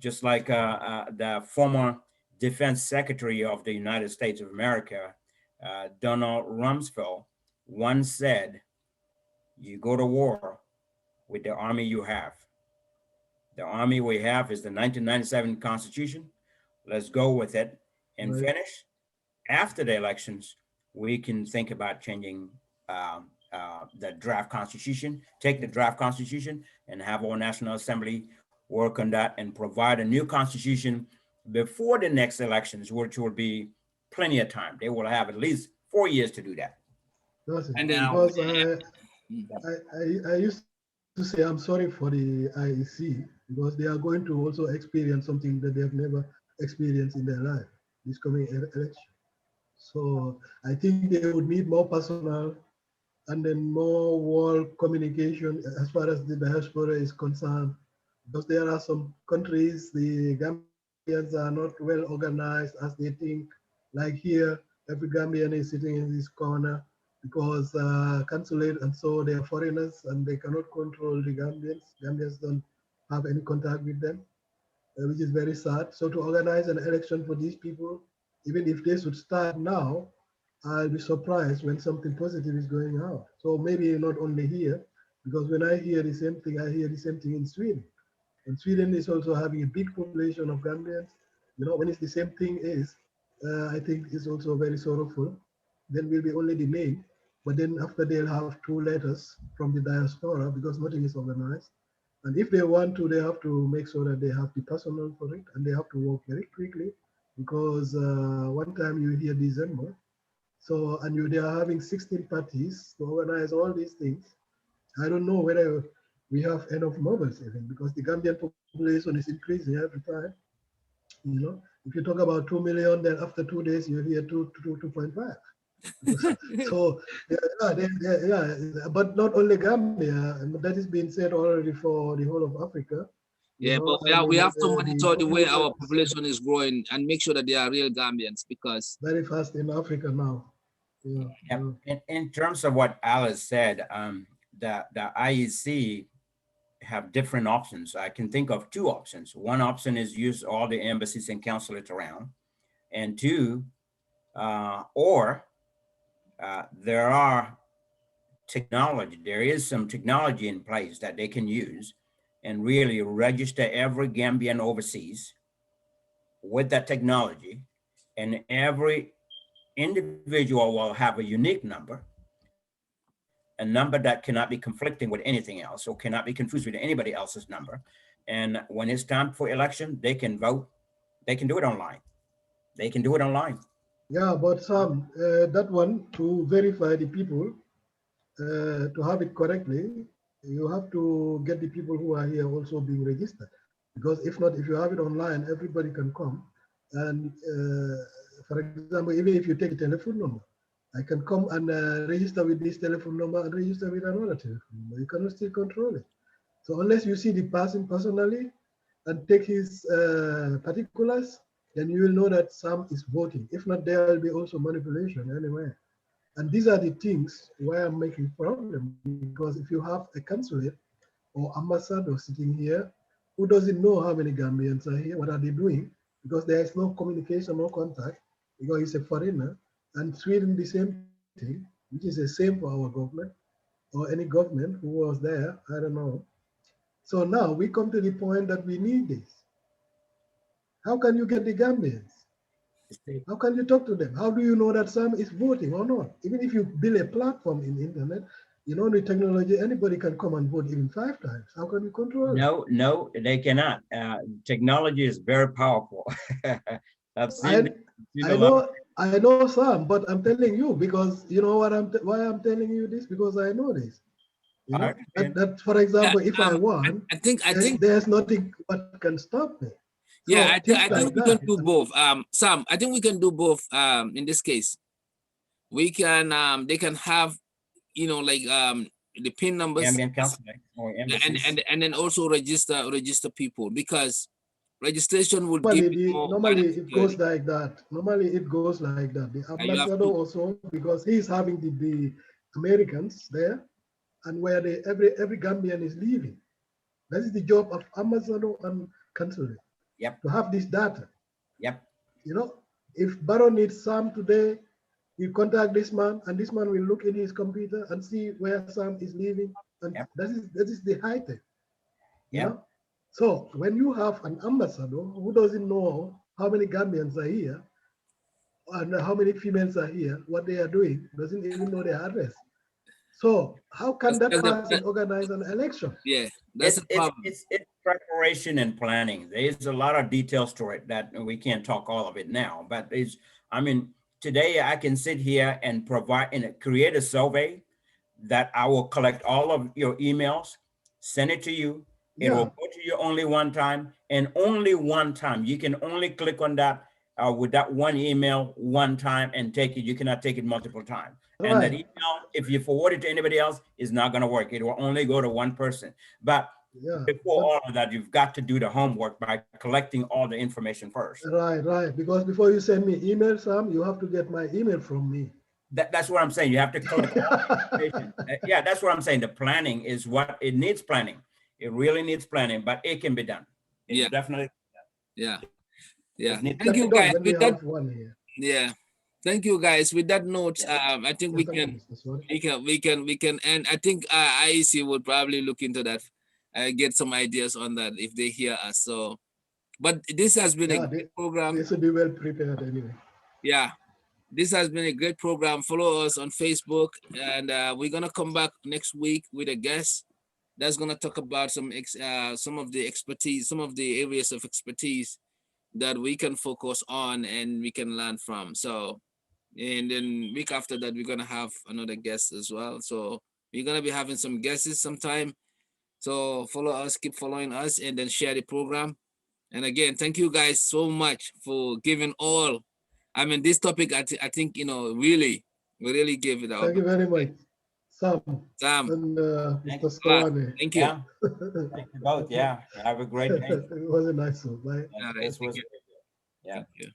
Speaker 3: just like the former Defense Secretary of the United States of America, Donald Rumsfeld, once said, you go to war with the army you have. The army we have is the 1997 Constitution. Let's go with it and finish. After the elections, we can think about changing the draft constitution, take the draft constitution and have our National Assembly work on that and provide a new constitution before the next elections, which will be plenty of time. They will have at least 4 years to do that.
Speaker 2: That's it.
Speaker 1: And then
Speaker 2: Because I used to say I'm sorry for the IEC because they are going to also experience something that they have never experienced in their life, this coming election. So I think they would need more personnel and then more world communication as far as the diaspora is concerned, because there are some countries, the Gambians are not well organized as they think. Like here, every Gambian is sitting in this corner because consulate and so they are foreigners and they cannot control the Gambians. Gambians don't have any contact with them, which is very sad. So to organize an election for these people, even if they should start now, I'll be surprised when something positive is going out. So maybe not only here, because when I hear the same thing, I hear the same thing in Sweden. And Sweden is also having a big population of Gambians. You know, when it's the same thing is, I think it's also very sorrowful. Then will be only the name, but then after they'll have 2 letters from the diaspora because nothing is organized. And if they want to, they have to make sure that they have the personnel for it and they have to work very quickly because one time you hear December, so, and they are having 16 parties to organize all these things. I don't know whether we have enough mobiles even because the Gambian population is increasing every time. You know, if you talk about 2 million, then after 2 days, you hear 2.5. So, but not only Gambia, and that is being said already for the whole of Africa.
Speaker 1: yeah,
Speaker 2: know,
Speaker 1: but we have to
Speaker 2: the
Speaker 1: monitor the way our
Speaker 2: population
Speaker 1: population is growing and make sure that they are real Gambians because
Speaker 2: very fast in Africa now. Yeah,
Speaker 3: Yep.
Speaker 2: yeah.
Speaker 3: In terms of what Alice said, the IEC have different options. I can think of 2 options. One option is use all the embassies and consulates around, and 2, there are technology. There is some technology in place that they can use and really register every Gambian overseas with that technology, and every individual will have a unique number, a number that cannot be conflicting with anything else or cannot be confused with anybody else's number. And when it's time for election, they can vote. They can do it online. They can do it online.
Speaker 2: Yeah, but Sam, that one to verify the people, to have it correctly, you have to get the people who are here also being registered. Because if not, if you have it online, everybody can come. And for example, even if you take a telephone number, I can come and register with this telephone number and register with another telephone number. You cannot still control it. So unless you see the person personally and take his particulars, then you will know that Sam is voting. If not, there will be also manipulation anywhere. And these are the things where I'm making problem, because if you have a consulate or ambassador sitting here who doesn't know how many Gambians are here, what are they doing? Because there is no communication, no contact, because he's a foreigner. And Sweden, the same thing, which is the same for our government or any government who was there, I don't know. So now we come to the point that we need this. How can you get the Gambians? How can you talk to them? How do you know that Sam is voting or not? Even if you build a platform in the internet, you know, with technology, anybody can come and vote even 5 times. How can you control it?
Speaker 3: No, they cannot. Technology is very powerful. I've seen
Speaker 2: I know Sam, but I'm telling you because you know why I'm telling you this, because I know this. You know, that for example, if I want,
Speaker 1: I think
Speaker 2: there's nothing what can stop me. So
Speaker 1: yeah, I think we can do
Speaker 2: that.
Speaker 1: both. Sam, I think we can do both. In this case, we can they can have, you know, like the PIN numbers and then also register people, because registration would give
Speaker 2: normally it goes like that. Normally it goes like that. The ambassador also, because he's having the Americans there, and where every Gambian is leaving. That is the job of ambassador and consulate.
Speaker 3: Yep.
Speaker 2: To have this data.
Speaker 3: Yep.
Speaker 2: You know, if Baron needs Sam today, you contact this man, and this man will look in his computer and see where Sam is living, and that is the high tech. You know? So when you have an ambassador who doesn't know how many Gambians are here and how many females are here, what they are doing, doesn't even know their address. So how can that
Speaker 1: That's the-
Speaker 2: person organize an election?
Speaker 1: yeah, that's the problem.
Speaker 3: It's preparation and planning. There's a lot of details to it that we can't talk all of it now, but I mean, today I can sit here and provide and create a survey that I will collect all of your emails, send it to you. It will go to you only one time, and only one time. You can only click on that with that one email one time and take it. You cannot take it multiple times. And that
Speaker 2: Right.
Speaker 3: email, if you forward it to anybody else, is not going to work. It will only go to one person. But
Speaker 2: Yeah.
Speaker 3: before
Speaker 2: But,
Speaker 3: all of that, you've got to do the homework by collecting all the information first.
Speaker 2: right. Because before you send me email, Sam, you have to get my email from me.
Speaker 3: That's what I'm saying. You have to collect all the information. Yeah, that's what I'm saying. The planning is what it needs planning. It really needs planning, but it can be done. It's
Speaker 1: Yeah.
Speaker 3: definitely.
Speaker 1: Yeah.
Speaker 3: It needs
Speaker 1: Thank
Speaker 2: Can
Speaker 1: you
Speaker 2: be done
Speaker 1: guys.
Speaker 2: when we
Speaker 1: With that,
Speaker 2: have one here.
Speaker 1: yeah. Thank you guys. With that note, I think we
Speaker 2: Yes, thank you,
Speaker 1: can
Speaker 2: Mr. Sawaneh.
Speaker 1: we can and I think IEC would probably look into that, get some ideas on that if they hear us. So, but this has been a
Speaker 2: Yeah,
Speaker 1: great program.
Speaker 2: they should be well prepared anyway.
Speaker 1: Yeah, this has been a great program. Follow us on Facebook, and we're gonna come back next week with a guest that's gonna talk about some of the expertise, some of the areas of expertise that we can focus on and we can learn from. So, and then week after that, we're gonna have another guest as well. So we're gonna be having some guests sometime. So follow us, keep following us, and then share the program. And again, thank you guys so much for giving all. I mean, this topic, I think, really, we really gave it our
Speaker 2: Thank you
Speaker 1: best.
Speaker 2: very much, Sam
Speaker 1: Sam,
Speaker 2: and
Speaker 3: Thank
Speaker 2: Mr. Sawaneh.
Speaker 1: thank you.
Speaker 3: Yeah. Thank you both. Yeah. Have a great day.
Speaker 2: It was a nice one. Bye.
Speaker 1: All right,
Speaker 3: This
Speaker 1: thank
Speaker 3: was.
Speaker 1: you.
Speaker 3: Yeah.
Speaker 1: Thank you.